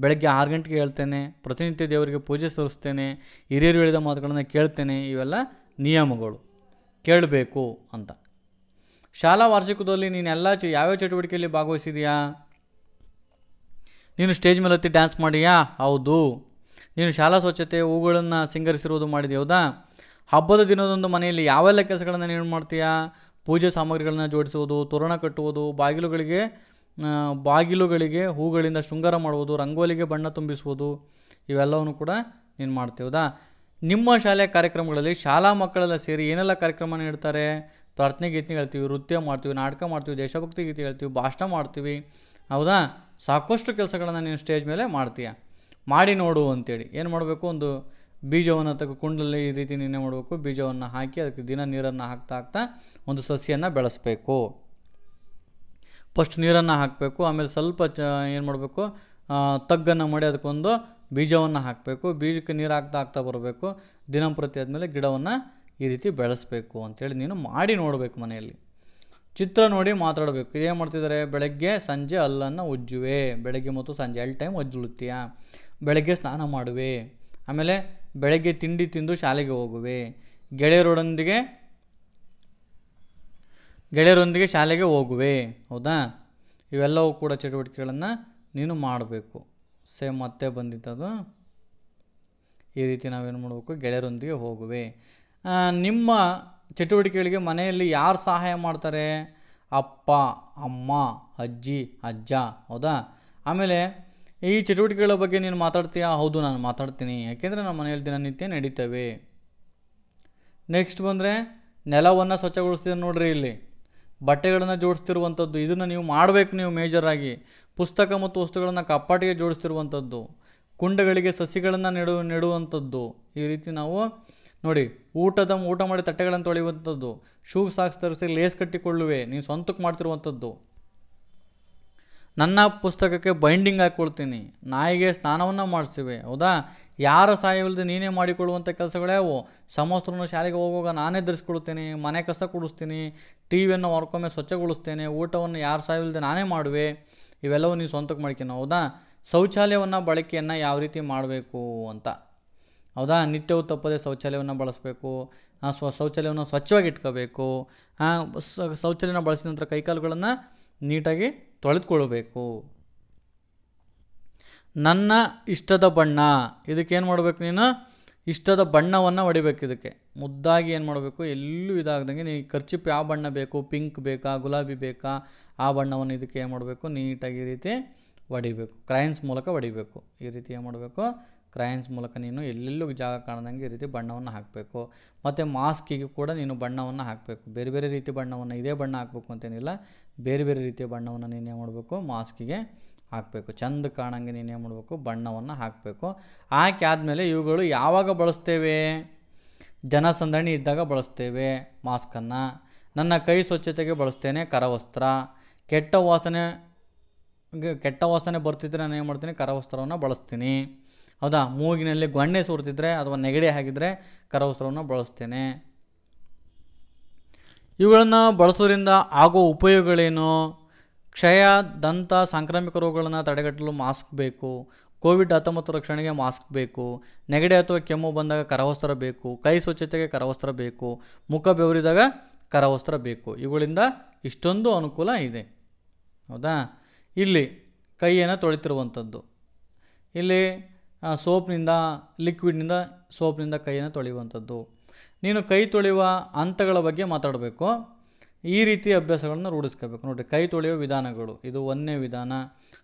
ಬೆಳಗ್ಗೆ 6 ಗಂಟೆಗೆ ಹೇಳ್ತೇನೆ. ಪ್ರತಿನಿತ್ಯ ದೇವರಿಗೆ ಪೂಜೆ ಸಲ್ಲಿಸ್ತೇನೆ. ಹಿರಿಯರು ಹೇಳಿದ ಮಾತುಗಳನ್ನು ಕೇಳ್ತೇನೆ. ಇವೆಲ್ಲ ನಿಯಮಗಳು, ಕೇಳಬೇಕು ಅಂತ. ಶಾಲಾ ವಾರ್ಷಿಕದಲ್ಲಿ ನೀನು ಯಾವ್ಯಾವ ಚಟುವಟಿಕೆಯಲ್ಲಿ ಭಾಗವಹಿಸಿದೆಯಾ? ನೀನು ಸ್ಟೇಜ್ ಮೇಲೆ ಹತ್ತಿ ಡ್ಯಾನ್ಸ್ ಮಾಡಿಯಾ? ಹೌದು. ನೀನು ಶಾಲಾ ಸ್ವಚ್ಛತೆ, ಹೂಗಳನ್ನು ಸಿಂಗರಿಸಿರುವುದು ಮಾಡಿದೆ, ಹೌದಾ? ಹಬ್ಬದ ದಿನದಂದು ಮನೆಯಲ್ಲಿ ಯಾವೆಲ್ಲ ಕೆಲಸಗಳನ್ನು ನೀನು ಮಾಡ್ತೀಯಾ? ಪೂಜೆ ಸಾಮಗ್ರಿಗಳನ್ನು ಜೋಡಿಸುವುದು, ತೋರಣ ಕಟ್ಟುವುದು, ಬಾಗಿಲುಗಳಿಗೆ ಹೂಗಳಿಂದ ಶೃಂಗಾರ ಮಾಡುವುದು, ರಂಗೋಲಿಗೆ ಬಣ್ಣ ತುಂಬಿಸುವುದು, ಇವೆಲ್ಲವನ್ನು ಕೂಡ ನೀನು ಮಾಡ್ತೀವಿ, ಹೌದಾ? ನಿಮ್ಮ ಶಾಲೆಯ ಕಾರ್ಯಕ್ರಮಗಳಲ್ಲಿ ಶಾಲಾ ಮಕ್ಕಳೆಲ್ಲ ಸೇರಿ ಏನೆಲ್ಲ ಕಾರ್ಯಕ್ರಮ ನೀಡ್ತಾರೆ? ಪ್ರಾರ್ಥನೆ ಗೀತೆ ಹೇಳ್ತೀವಿ, ನೃತ್ಯ ಮಾಡ್ತೀವಿ, ನಾಟಕ ಮಾಡ್ತೀವಿ, ದೇಶಭಕ್ತಿ ಗೀತೆ ಹೇಳ್ತೀವಿ, ಭಾಷಣ ಮಾಡ್ತೀವಿ, ಹೌದಾ? ಸಾಕಷ್ಟು ಕೆಲಸಗಳನ್ನು ನೀನು ಸ್ಟೇಜ್ ಮೇಲೆ ಮಾಡ್ತೀಯ. ಮಾಡಿ ನೋಡು ಅಂತೇಳಿ ಏನು ಮಾಡಬೇಕು? ಒಂದು ಬೀಜವನ್ನು ಕುಂಡಲ್ಲಿ ಈ ರೀತಿ ನೀನೇ ಮಾಡಬೇಕು. ಬೀಜವನ್ನು ಹಾಕಿ ಅದಕ್ಕೆ ದಿನ ನೀರನ್ನು ಹಾಕ್ತಾ ಒಂದು ಸಸಿಯನ್ನು ಬೆಳೆಸಬೇಕು. ಫಸ್ಟ್ ನೀರನ್ನು ಹಾಕಬೇಕು, ಆಮೇಲೆ ಸ್ವಲ್ಪ ಏನು ಮಾಡಬೇಕು? ತಗ್ಗನ್ನು ಮಾಡಿ ಅದಕ್ಕೊಂದು ಬೀಜವನ್ನು ಹಾಕಬೇಕು. ಬೀಜಕ್ಕೆ ನೀರು ಹಾಕ್ತಾ ಬರಬೇಕು. ದಿನಂಪ್ರತಿ ಆದಮೇಲೆ ಗಿಡವನ್ನು ಈ ರೀತಿ ಬೆಳೆಸಬೇಕು ಅಂಥೇಳಿ ನೀನು ಮಾಡಿ ನೋಡಬೇಕು. ಮನೆಯಲ್ಲಿ ಚಿತ್ರ ನೋಡಿ ಮಾತಾಡಬೇಕು. ಇದೇನು ಮಾಡ್ತಿದ್ದಾರೆ? ಬೆಳಗ್ಗೆ ಸಂಜೆ ಹಲ್ಲನ್ನು ಉಜ್ಜುವೆ. ಬೆಳಗ್ಗೆ ಮತ್ತು ಸಂಜೆ 2 ಟೈಮ್ ಉಜ್ಜುತ್ತೀಯ. ಬೆಳಗ್ಗೆ ಸ್ನಾನ ಮಾಡುವೆ. ಆಮೇಲೆ ಬೆಳಗ್ಗೆ ತಿಂಡಿ ತಿಂದು ಶಾಲೆಗೆ ಹೋಗುವೆ. ಗೆಳೆಯರೊಂದಿಗೆ ಶಾಲೆಗೆ ಹೋಗುವೆ, ಹೌದಾ? ಇವೆಲ್ಲವೂ ಕೂಡ ಚಟುವಟಿಕೆಗಳನ್ನು ನೀನು ಮಾಡಬೇಕು. ಸೇಮ್ ಮತ್ತೆ ಬಂದಿತ್ತದು. ಈ ರೀತಿ ನಾವೇನು ಮಾಡಬೇಕು? ಗೆಳೆಯರೊಂದಿಗೆ ಹೋಗುವೆ. ನಿಮ್ಮ ಚಟುವಟಿಕೆಗಳಿಗೆ ಮನೆಯಲ್ಲಿ ಯಾರು ಸಹಾಯ ಮಾಡ್ತಾರೆ? ಅಪ್ಪ, ಅಮ್ಮ, ಅಜ್ಜಿ, ಅಜ್ಜ, ಹೌದಾ? ಆಮೇಲೆ ಈ ಚಟುವಟಿಕೆಗಳ ಬಗ್ಗೆ ನೀನು ಮಾತಾಡ್ತೀಯಾ? ಹೌದು, ನಾನು ಮಾತಾಡ್ತೀನಿ. ಯಾಕೆಂದರೆ ನಮ್ಮ ಮನೆಯಲ್ಲಿ ದಿನನಿತ್ಯ ನಡೀತವೆ. ನೆಕ್ಸ್ಟ್ ಬಂದರೆ ನೆಲವನ್ನು ಸ್ವಚ್ಛಗೊಳಿಸ್ತೀರ ನೋಡ್ರಿ. ಇಲ್ಲಿ ಬಟ್ಟೆಗಳನ್ನು ಜೋಡಿಸ್ತಿರುವಂಥದ್ದು, ಇದನ್ನು ನೀವು ಮಾಡಬೇಕು. ನೀವು ಮೇಜರಾಗಿ ಪುಸ್ತಕ ಮತ್ತು ವಸ್ತುಗಳನ್ನು ಕಪ್ಪಾಟಿಗೆ ಜೋಡಿಸ್ತಿರುವಂಥದ್ದು, ಕುಂಡಗಳಿಗೆ ಸಸಿಗಳನ್ನು ನೆಡುವಂಥದ್ದು. ಈ ರೀತಿ ನಾವು ನೋಡಿ, ಊಟ ಮಾಡಿ ತಟ್ಟೆಗಳನ್ನು ತೊಳೆಯುವಂಥದ್ದು, ಶೂ ಸಾಕ್ಸ್ ತರಿಸಿ ಲೇಸ್ ಕಟ್ಟಿಕೊಳ್ಳುವೆ, ನೀನು ಸ್ವಂತಕ್ಕೆ ಮಾಡ್ತಿರುವಂಥದ್ದು. ನನ್ನ ಪುಸ್ತಕಕ್ಕೆ ಬೈಂಡಿಂಗ್ ಹಾಕ್ಕೊಳ್ತೀನಿ. ನಾಯಿಗೆ ಸ್ನಾನವನ್ನು ಮಾಡಿಸ್ತೀವಿ, ಹೌದಾ? ಯಾರ ಸಹಾಯವಿಲ್ಲದೆ ನೀನೇ ಮಾಡಿಕೊಳ್ಳುವಂಥ ಕೆಲಸಗಳ್ಯಾವು? ಸಮವಸ್ತ್ರವನ್ನು ಶಾಲೆಗೆ ಹೋಗುವಾಗ ನಾನೇ ಧರಿಸ್ಕೊಳ್ತೇನೆ. ಮನೆ ಕಸ ಕೊಡಿಸ್ತೀನಿ. ಟಿವಿಯನ್ನು ಹೊರಕೊಮ್ಮೆ ಸ್ವಚ್ಛಗೊಳಿಸ್ತೇನೆ. ಊಟವನ್ನು ಯಾರ ಸಹಾಯವಿಲ್ಲದೆ ನಾನೇ ಮಾಡುವೆ. ಇವೆಲ್ಲವೂ ನೀವು ಸ್ವಂತಕ್ಕೆ ಮಾಡ್ತೀನಿ, ಹೌದಾ? ಶೌಚಾಲಯವನ್ನು ಬಳಕೆಯನ್ನು ಯಾವ ರೀತಿ ಮಾಡಬೇಕು ಅಂತ, ಹೌದಾ? ನಿತ್ಯವೂ ತಪ್ಪದೆ ಶೌಚಾಲಯವನ್ನು ಬಳಸಬೇಕು. ಶೌಚಾಲಯವನ್ನು ಸ್ವಚ್ಛವಾಗಿ ಇಟ್ಕೋಬೇಕು. ಶೌಚಾಲಯನ ಬಳಸಿದ ನಂತರ ಕೈಕಾಲುಗಳನ್ನು ನೀಟಾಗಿ ತೊಳೆದುಕೊಳ್ಬೇಕು. ನನ್ನ ಇಷ್ಟದ ಬಣ್ಣ, ಇದಕ್ಕೇನು ಮಾಡಬೇಕು? ನೀನು ಇಷ್ಟದ ಬಣ್ಣವನ್ನು ಹೊಡಿಬೇಕು. ಇದಕ್ಕೆ ಮುದ್ದಾಗಿ ಏನು ಮಾಡಬೇಕು? ಎಲ್ಲೂ ಇದಾಗ್ದಂಗೆ ನೀನು ಕರ್ಚಿಪ್ ಯಾವ ಬಣ್ಣ ಬೇಕು? ಪಿಂಕ್ ಬೇಕಾ, ಗುಲಾಬಿ ಬೇಕಾ? ಆ ಬಣ್ಣವನ್ನು ಇದಕ್ಕೆ ಏನು ಮಾಡಬೇಕು? ನೀಟಾಗಿ ಈ ರೀತಿ ಹೊಡಿಬೇಕು. ಕ್ರಯನ್ಸ್ ಮೂಲಕ ಹೊಡಿಬೇಕು. ಈ ರೀತಿ ಏನು ಮಾಡಬೇಕು? ಕ್ರಯನ್ಸ್ ಮೂಲಕ ನೀನು ಎಲ್ಲೆಲ್ಲೂ ಜಾಗ ಕಾಣದಂಗೆ ಈ ರೀತಿ ಬಣ್ಣವನ್ನು ಹಾಕಬೇಕು. ಮತ್ತು ಮಾಸ್ಕಿಗೆ ಕೂಡ ನೀನು ಬಣ್ಣವನ್ನು ಹಾಕಬೇಕು. ಬೇರೆ ಬೇರೆ ರೀತಿ ಬಣ್ಣವನ್ನು, ಇದೇ ಬಣ್ಣ ಹಾಕಬೇಕು ಅಂತೇನಿಲ್ಲ, ಬೇರೆ ಬೇರೆ ರೀತಿಯ ಬಣ್ಣವನ್ನು ನೀನೇನು ಮಾಡಬೇಕು? ಮಾಸ್ಕಿಗೆ ಹಾಕಬೇಕು. ಚೆಂದ ಕಾಣಂಗೆ ನೀನೇನು ಮಾಡಬೇಕು? ಬಣ್ಣವನ್ನು ಹಾಕಬೇಕು. ಹಾಕಿ ಆದಮೇಲೆ ಇವುಗಳು ಯಾವಾಗ ಬಳಸ್ತೇವೆ? ಜನಸಂದಣಿ ಇದ್ದಾಗ ಬಳಸ್ತೇವೆ ಮಾಸ್ಕನ್ನು. ನನ್ನ ಕೈ ಸ್ವಚ್ಛತೆಗೆ ಬಳಸ್ತೇನೆ ಕರವಸ್ತ್ರ. ಕೆಟ್ಟ ವಾಸನೆ ಬರ್ತಿದ್ರೆ ನಾನು ಏನು ಮಾಡ್ತೀನಿ? ಕರವಸ್ತ್ರವನ್ನು ಬಳಸ್ತೀನಿ, ಹೌದಾ? ಮೂಗಿನಲ್ಲಿ ಗೊಣ್ಣೆ ಸುರಿತಿದ್ರೆ ಅಥವಾ ನೆಗಡಿ ಆಗಿದ್ದರೆ ಕರವಸ್ತ್ರವನ್ನು ಬಳಸ್ತೇನೆ. ಇವುಗಳನ್ನು ಬಳಸೋದ್ರಿಂದ ಆಗೋ ಉಪಯೋಗಗಳೇನು? ಕ್ಷಯ, ದಂತ, ಸಾಂಕ್ರಾಮಿಕ ರೋಗಗಳನ್ನು ತಡೆಗಟ್ಟಲು ಮಾಸ್ಕ್ ಬೇಕು. ಕೋವಿಡ್-19 ರಕ್ಷಣೆಗೆ ಮಾಸ್ಕ್ ಬೇಕು, ನೆಗಡಿ ಅಥವಾ ಕೆಮ್ಮು ಬಂದಾಗ ಕರವಸ್ತ್ರ ಬೇಕು, ಕೈ ಸ್ವಚ್ಛತೆಗೆ ಕರವಸ್ತ್ರ ಬೇಕು, ಮುಖ ಬೆವರಿದಾಗ ಕರವಸ್ತ್ರ ಬೇಕು. ಇವುಗಳಿಂದ ಇಷ್ಟೊಂದು ಅನುಕೂಲ ಇದೆ. ಹೌದಾ? ಇಲ್ಲಿ ಕೈಯನ್ನು ತೊಳಿತಿರುವಂಥದ್ದು, ಇಲ್ಲಿ ಸೋಪ್ನಿಂದ, ಲಿಕ್ವಿಡ್ನಿಂದ ಸೋಪ್ನಿಂದ ಕೈಯನ್ನು ತೊಳೆಯುವಂಥದ್ದು. ನೀನು ಕೈ ತೊಳೆಯುವ ಹಂತಗಳ ಬಗ್ಗೆ ಮಾತಾಡಬೇಕು. ಈ ರೀತಿ ಅಭ್ಯಾಸಗಳನ್ನು ರೂಢಿಸ್ಕೋಬೇಕು. ನೋಡಿರಿ, ಕೈ ತೊಳೆಯುವ ವಿಧಾನಗಳು. ಇದು 1ನೇ ವಿಧಾನ,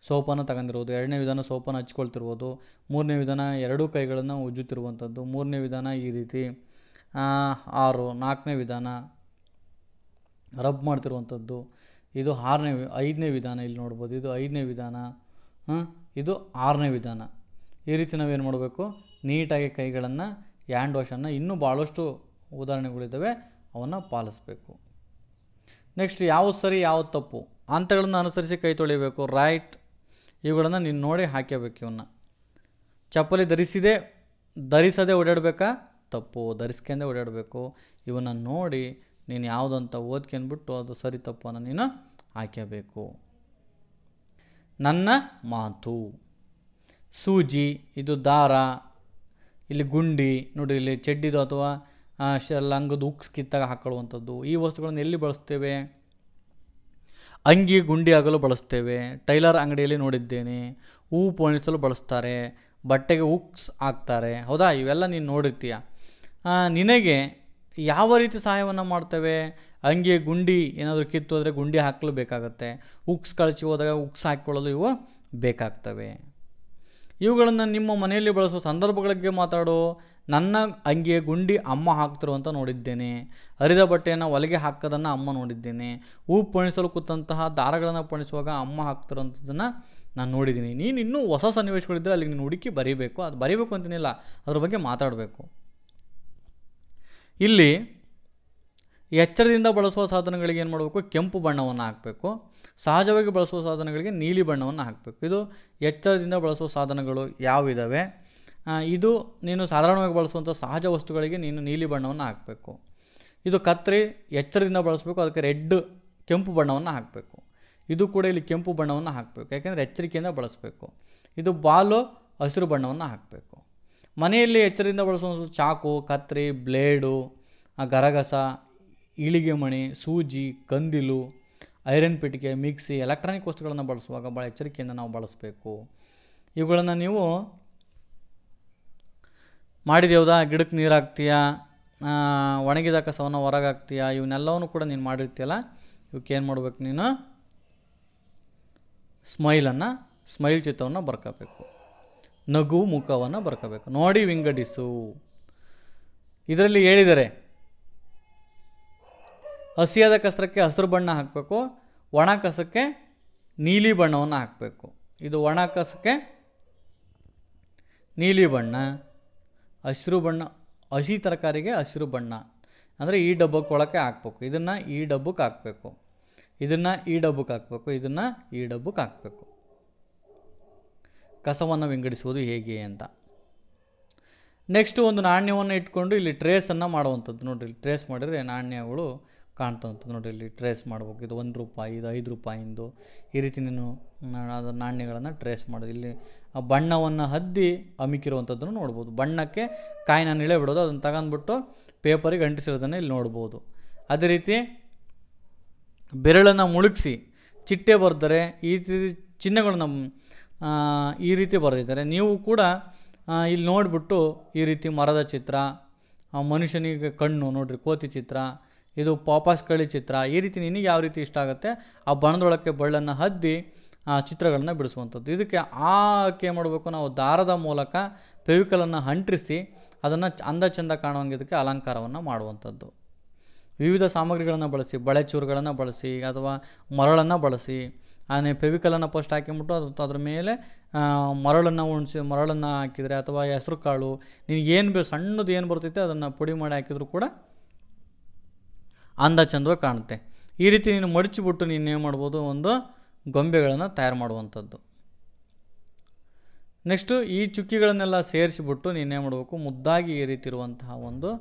ಸೋಪನ್ನು ತಗೊಂಡಿರೋದು. 2ನೇ ವಿಧಾನ, ಸೋಪನ್ನು ಹಚ್ಕೊಳ್ತಿರ್ಬೋದು. 3ನೇ ವಿಧಾನ, ಎರಡೂ ಕೈಗಳನ್ನು ಉಜ್ಜುತ್ತಿರುವಂಥದ್ದು. 3ನೇ ವಿಧಾನ ಈ ರೀತಿ 6. 4ನೇ ವಿಧಾನ ರಬ್ ಮಾಡ್ತಿರುವಂಥದ್ದು. ಇದು 5ನೇ ವಿಧಾನ, ಇಲ್ಲಿ ನೋಡ್ಬೋದು. ಇದು 5ನೇ ವಿಧಾನ, ಇದು 6ನೇ ವಿಧಾನ. ಈ ರೀತಿ ನಾವೇನು ಮಾಡಬೇಕು, ನೀಟಾಗಿ ಕೈಗಳನ್ನು, ಹ್ಯಾಂಡ್ ವಾಶನ್ನು, ಇನ್ನೂ ಭಾಳಷ್ಟು ಉದಾಹರಣೆಗಳಿದ್ದಾವೆ, ಅವನ್ನು ಪಾಲಿಸಬೇಕು. ನೆಕ್ಸ್ಟ್, ಯಾವುದು ಸರಿ ಯಾವುದು ತಪ್ಪು ಹಂತಗಳನ್ನು ಅನುಸರಿಸಿ ಕೈ ತೊಳಿಬೇಕು. ರೈಟ್, ಇವುಗಳನ್ನು ನೀನು ನೋಡಿ ಹಾಕಬೇಕು. ಇವನ್ನ ಚಪ್ಪಲಿ ಧರಿಸದೆ ಓಡಾಡಬೇಕಾ? ತಪ್ಪು. ಧರಿಸ್ಕೊಂಡೇ ಓಡಾಡಬೇಕು. ಇವನ್ನ ನೋಡಿ ನೀನು ಯಾವುದಂತ ಓದ್ಕೊಂಡ್ಬಿಟ್ಟು ಅದು ಸರಿ ತಪ್ಪನ್ನು ನೀನು ಹಾಕಬೇಕು. ನನ್ನ ಮಾತು. ಸೂಜಿ, ಇದು ದಾರ, ಇಲ್ಲಿ ಗುಂಡಿ ನೋಡಿ, ಇಲ್ಲಿ ಚೆಡ್ಡಿದು ಅಥವಾ ಲಂಗದ ಉಕ್ಸ್ ಕಿತ್ತಾಗ ಹಾಕೊಳ್ಳುವಂಥದ್ದು. ಈ ವಸ್ತುಗಳನ್ನು ಎಲ್ಲಿ ಬಳಸ್ತೇವೆ? ಅಂಗಿ ಗುಂಡಿ ಆಗಲು ಬಳಸ್ತೇವೆ. ಟೈಲರ್ ಅಂಗಡಿಯಲ್ಲಿ ನೋಡಿದ್ದೇನೆ. ಹೂವು ಪೋಣಿಸಲು ಬಳಸ್ತಾರೆ, ಬಟ್ಟೆಗೆ ಉಕ್ಸ್ ಹಾಕ್ತಾರೆ. ಹೌದಾ? ಇವೆಲ್ಲ ನೀನು ನೋಡಿರ್ತೀಯ. ನಿನಗೆ ಯಾವ ರೀತಿ ಸಹಾಯವನ್ನು ಮಾಡ್ತೇವೆ? ಅಂಗಿ ಗುಂಡಿ ಏನಾದರೂ ಕಿತ್ತು ಹೋದರೆ ಗುಂಡಿ ಹಾಕಲು ಬೇಕಾಗತ್ತೆ. ಉಕ್ಸ್ ಕಳಿಸಿ ಹೋದಾಗ ಉಕ್ಸ್ ಹಾಕಿಕೊಳ್ಳಲು ಇವು ಬೇಕಾಗ್ತವೆ. ಇವುಗಳನ್ನು ನಿಮ್ಮ ಮನೆಯಲ್ಲಿ ಬಳಸುವ ಸಂದರ್ಭಗಳಿಗೆ ಮಾತಾಡು. ನನ್ನ ಅಂಗಿಯ ಗುಂಡಿ ಅಮ್ಮ ಹಾಕ್ತಿರುವಂಥ ನೋಡಿದ್ದೇನೆ. ಹರಿದ ಬಟ್ಟೆಯನ್ನು ಹೊಲಿಗೆ ಹಾಕೋದನ್ನು ಅಮ್ಮ ನೋಡಿದ್ದೇನೆ. ಹೂವು ಪೋಣಿಸಲು ಕೂತಂತಹ ದಾರಗಳನ್ನು ಪೋಣಿಸುವಾಗ ಅಮ್ಮ ಹಾಕ್ತಿರೋಂಥದ್ದನ್ನು ನಾನು ನೋಡಿದ್ದೀನಿ. ನೀನು ಇನ್ನೂ ಹೊಸ ಸನ್ನಿವೇಶಗಳಿದ್ದರೆ ಅಲ್ಲಿಗೆ ನೀನು ಹುಡುಕಿ ಬರೀಬೇಕು. ಅದು ಬರೀಬೇಕು ಅಂತೇನಿಲ್ಲ, ಅದ್ರ ಬಗ್ಗೆ ಮಾತಾಡಬೇಕು. ಇಲ್ಲಿ ಎಚ್ಚರದಿಂದ ಬಳಸುವ ಸಾಧನಗಳಿಗೆ ಏನು ಮಾಡಬೇಕು? ಕೆಂಪು ಬಣ್ಣವನ್ನು ಹಾಕಬೇಕು. ಸಹಜವಾಗಿ ಬಳಸುವ ಸಾಧನಗಳಿಗೆ ನೀಲಿ ಬಣ್ಣವನ್ನು ಹಾಕಬೇಕು. ಇದು ಎಚ್ಚರದಿಂದ ಬಳಸುವ ಸಾಧನಗಳು ಯಾವಿದ್ದಾವೆ. ಇದು ನೀನು ಸಾಧಾರಣವಾಗಿ ಬಳಸುವಂಥ ಸಹಜ ವಸ್ತುಗಳಿಗೆ ನೀನು ನೀಲಿ ಬಣ್ಣವನ್ನು ಹಾಕಬೇಕು. ಇದು ಕತ್ತರಿ ಎಚ್ಚರದಿಂದ ಬಳಸಬೇಕು, ಅದಕ್ಕೆ ಕೆಂಪು ಬಣ್ಣವನ್ನು ಹಾಕಬೇಕು. ಇದು ಕೂಡ ಇಲ್ಲಿ ಕೆಂಪು ಬಣ್ಣವನ್ನು ಹಾಕಬೇಕು, ಯಾಕೆಂದರೆ ಎಚ್ಚರಿಕೆಯಿಂದ ಬಳಸಬೇಕು. ಇದು ಬಾಲು ಹಸಿರು ಬಣ್ಣವನ್ನು ಹಾಕಬೇಕು. ಮನೆಯಲ್ಲಿ ಎಚ್ಚರದಿಂದ ಬಳಸುವ ಚಾಕು, ಕತ್ತರಿ, ಬ್ಲೇಡು, ಗರಗಸ, ಇಳಿಗೆ ಮಣಿ, ಸೂಜಿ, ಕಂದಿಲು, ಐರನ್ ಪೆಟ್ಟಿಗೆ, ಮಿಕ್ಸಿ, ಎಲೆಕ್ಟ್ರಾನಿಕ್ ವಸ್ತುಗಳನ್ನು ಬಳಸುವಾಗ ಭಾಳ ಎಚ್ಚರಿಕೆಯಿಂದ ನಾವು ಬಳಸಬೇಕು. ಇವುಗಳನ್ನು ನೀವು ಮಾಡಿದೆವುದಾ? ಗಿಡಕ್ಕೆ ನೀರು ಹಾಕ್ತೀಯಾ, ಒಣಗಿದ ಕಸವನ್ನು ಹೊರಗೆ ಹಾಕ್ತೀಯಾ, ಇವನ್ನೆಲ್ಲವನ್ನೂ ಕೂಡ ನೀನು ಮಾಡಿರ್ತೀಯಲ್ಲ, ಇವಕ್ಕೆ ಏನು ಮಾಡ್ಬೇಕು? ನೀನು ಸ್ಮೈಲ್ ಚಿತ್ರವನ್ನು ಬರ್ಕೋಬೇಕು. ನಗು ಮುಖವನ್ನು ಬರ್ಕೋಬೇಕು. ನೋಡಿ ವಿಂಗಡಿಸು. ಇದರಲ್ಲಿ ಹೇಳಿದರೆ ಹಸಿಯಾದ ಕಸಕ್ಕೆ ಹಸಿರು ಬಣ್ಣ ಹಾಕಬೇಕು, ಒಣ ಕಸಕ್ಕೆ ನೀಲಿ ಬಣ್ಣವನ್ನು ಹಾಕಬೇಕು. ಇದು ಒಣ ಕಸಕ್ಕೆ ನೀಲಿ ಬಣ್ಣ, ಹಸಿರು ಬಣ್ಣ, ಹಸಿ ತರಕಾರಿಗೆ ಹಸಿರು ಬಣ್ಣ. ಅಂದರೆ ಈ ಡಬ್ಬಕ್ಕೆ ಒಳಕ್ಕೆ ಹಾಕಬೇಕು. ಇದನ್ನು ಈ ಡಬ್ಬಕ್ಕೆ ಹಾಕಬೇಕು, ಇದನ್ನು ಈ ಡಬ್ಬಕ್ಕೆ ಹಾಕಬೇಕು, ಇದನ್ನು ಈ ಡಬ್ಬಕ್ಕೆ ಹಾಕಬೇಕು. ಕಸವನ್ನು ವಿಂಗಡಿಸುವುದು ಹೇಗೆ ಅಂತ. ನೆಕ್ಸ್ಟು ಒಂದು ನಾಣ್ಯವನ್ನು ಇಟ್ಕೊಂಡು ಇಲ್ಲಿ ಟ್ರೇಸನ್ನು ಮಾಡುವಂಥದ್ದು. ನೋಡಿರಿ, ಟ್ರೇಸ್ ಮಾಡಿದರೆ ನಾಣ್ಯಗಳು ಕಾಣ್ತವಂಥದ್ದು. ನೋಡಿರಿ, ಇಲ್ಲಿ ಟ್ರೇಸ್ ಮಾಡ್ಬೇಕು. ಇದು 1 ರೂಪಾಯಿ, ಇದು 5 ರೂಪಾಯಿಂದು. ಈ ರೀತಿ ನೀನು ನಾಣ್ಯಗಳನ್ನು ಟ್ರೇಸ್ ಮಾಡೋದು. ಇಲ್ಲಿ ಬಣ್ಣವನ್ನು ಹದ್ದಿ ಅಮಿಕಿರುವಂಥದ್ದನ್ನು ನೋಡ್ಬೋದು. ಬಣ್ಣಕ್ಕೆ ಕಾಯಿನ ಇಳೆ ಬಿಡೋದು, ಅದನ್ನು ತಗೊಂಡ್ಬಿಟ್ಟು ಪೇಪರಿಗೆ ಅಂಟಿಸಿರೋದನ್ನು ಇಲ್ಲಿ ನೋಡ್ಬೋದು. ಅದೇ ರೀತಿ ಬೆರಳನ್ನು ಮುಳುಗಿಸಿ ಚಿಟ್ಟೆ ಬರೆದರೆ ಈ ರೀತಿ ಚಿಹ್ನೆಗಳನ್ನ ಈ ರೀತಿ ಬರೆದಿದ್ದಾರೆ. ನೀವು ಕೂಡ ಇಲ್ಲಿ ನೋಡಿಬಿಟ್ಟು ಈ ರೀತಿ ಮರದ ಚಿತ್ರ, ಮನುಷ್ಯನಿಗೆ ಕಣ್ಣು ನೋಡಿರಿ, ಕೋತಿ ಚಿತ್ರ, ಇದು ಪಾಪಾಸ್ ಕಳಿ ಚಿತ್ರ, ಈ ರೀತಿ ನಿನಗೆ ಯಾವ ರೀತಿ ಇಷ್ಟ ಆಗುತ್ತೆ ಆ ಬಣ್ಣದೊಳಕ್ಕೆ ಬಳ್ಳನ್ನು ಹದ್ದಿ ಚಿತ್ರಗಳನ್ನು ಬಿಡಿಸುವಂಥದ್ದು. ಇದಕ್ಕೆ ಆಕೆ ಮಾಡಬೇಕು, ನಾವು ದಾರದ ಮೂಲಕ ಫೆವಿಕಲನ್ನು ಅಂಟಿಸಿ ಅದನ್ನು ಅಂದ ಚೆಂದ ಕಾಣುವಂಗೆ ಇದಕ್ಕೆ ಅಲಂಕಾರವನ್ನು ಮಾಡುವಂಥದ್ದು. ವಿವಿಧ ಸಾಮಗ್ರಿಗಳನ್ನು ಬಳಸಿ, ಬಳೆ ಚೂರುಗಳನ್ನು ಬಳಸಿ ಅಥವಾ ಮರಳನ್ನು ಬಳಸಿ, ಫೆವಿಕಲನ್ನು ಫಸ್ಟ್ ಹಾಕಿಬಿಟ್ಟು ಅದ್ರ ಮೇಲೆ ಮರಳನ್ನು ಹಾಕಿದರೆ ಅಥವಾ ಹೆಸರು ಕಾಳು ನಿನಗೇನು ಸಣ್ಣದು ಏನು ಬರ್ತೈತೆ ಅದನ್ನು ಪುಡಿ ಮಾಡಿ ಹಾಕಿದರೂ ಕೂಡ ಅಂದ ಚಂದವಾಗಿ ಕಾಣುತ್ತೆ. ಈ ರೀತಿ ನೀನು ಮಡಚಿಬಿಟ್ಟು ನೀನೇನು ಮಾಡ್ಬೋದು, ಒಂದು ಗೊಂಬೆಗಳನ್ನು ತಯಾರು ಮಾಡುವಂಥದ್ದು. ನೆಕ್ಸ್ಟು ಈ ಚುಕ್ಕಿಗಳನ್ನೆಲ್ಲ ಸೇರಿಸಿಬಿಟ್ಟು ನೀನೇನು ಮಾಡಬೇಕು, ಮುದ್ದಾಗಿ ಈ ರೀತಿ ಇರುವಂತಹ ಒಂದು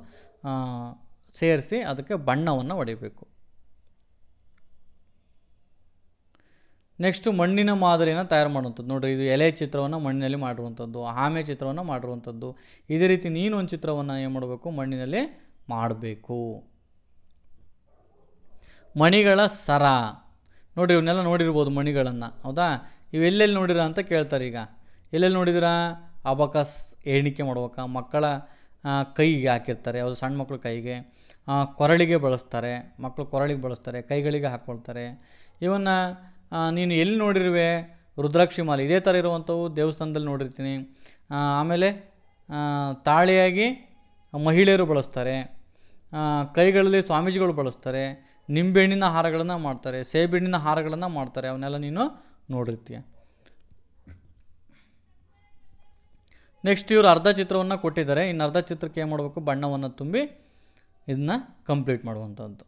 ಸೇರಿಸಿ ಅದಕ್ಕೆ ಬಣ್ಣವನ್ನು ಹೊಡಿಬೇಕು. ನೆಕ್ಸ್ಟು ಮಣ್ಣಿನ ಮಾದರಿಯನ್ನು ತಯಾರು ಮಾಡುವಂಥದ್ದು. ನೋಡಿರಿ, ಇದು ಎಲೆ ಚಿತ್ರವನ್ನು ಮಣ್ಣಿನಲ್ಲಿ ಮಾಡಿರುವಂಥದ್ದು, ಆಮೆ ಚಿತ್ರವನ್ನು ಮಾಡಿರುವಂಥದ್ದು. ಇದೇ ರೀತಿ ನೀನು ಒಂದು ಚಿತ್ರವನ್ನು ಏನು ಮಾಡಬೇಕು, ಮಣ್ಣಿನಲ್ಲಿ ಮಾಡಬೇಕು. ಮಣಿಗಳ ಸರ ನೋಡಿರಿ, ಇವನ್ನೆಲ್ಲ ನೋಡಿರ್ಬೋದು ಮಣಿಗಳನ್ನು, ಹೌದಾ? ಇವೆಲ್ಲೆಲ್ಲಿ ನೋಡಿರ ಅಂತ ಕೇಳ್ತಾರೆ. ಈಗ ಎಲ್ಲೆಲ್ಲಿ ನೋಡಿದಿರಾ? ಅಬಕಸ್ ಎಣಿಕೆ ಮಾಡುವಾಗ ಮಕ್ಕಳ ಕೈಗೆ ಹಾಕಿರ್ತಾರೆ, ಯಾವುದು ಸಣ್ಣ ಮಕ್ಕಳ ಕೈಗೆ, ಕೊರಳಿಗೆ ಬಳಸ್ತಾರೆ, ಮಕ್ಕಳು ಕೊರಳಿಗೆ ಬಳಸ್ತಾರೆ, ಕೈಗಳಿಗೆ ಹಾಕ್ಕೊಳ್ತಾರೆ. ಇವನ್ನು ನೀನು ಎಲ್ಲಿ ನೋಡಿರುವೆ? ರುದ್ರಾಕ್ಷಿ ಮಾಲೆ ಇದೇ ಥರ ಇರುವಂಥವು ದೇವಸ್ಥಾನದಲ್ಲಿ ನೋಡಿರ್ತೀನಿ. ಆಮೇಲೆ ತಾಳಿಯಾಗಿ ಮಹಿಳೆಯರು ಬಳಸ್ತಾರೆ, ಕೈಗಳಲ್ಲಿ ಸ್ವಾಮೀಜಿಗಳು ಬಳಸ್ತಾರೆ, ನಿಂಬೆಹಣ್ಣಿನ ಹಾರಗಳನ್ನು ಮಾಡ್ತಾರೆ, ಸೇಬೆಹಣ್ಣಿನ ಹಾರಗಳನ್ನು ಮಾಡ್ತಾರೆ. ಅವನ್ನೆಲ್ಲ ನೀನು ನೋಡಿರ್ತೀಯ. ನೆಕ್ಸ್ಟ್ ಇವರು ಅರ್ಧ ಚಿತ್ರವನ್ನು ಕೊಟ್ಟಿದ್ದಾರೆ. ಇನ್ನು ಅರ್ಧ ಚಿತ್ರಕ್ಕೆ ಏನು ಮಾಡಬೇಕು? ಬಣ್ಣವನ್ನು ತುಂಬಿ ಇದನ್ನ ಕಂಪ್ಲೀಟ್ ಮಾಡುವಂಥದ್ದು.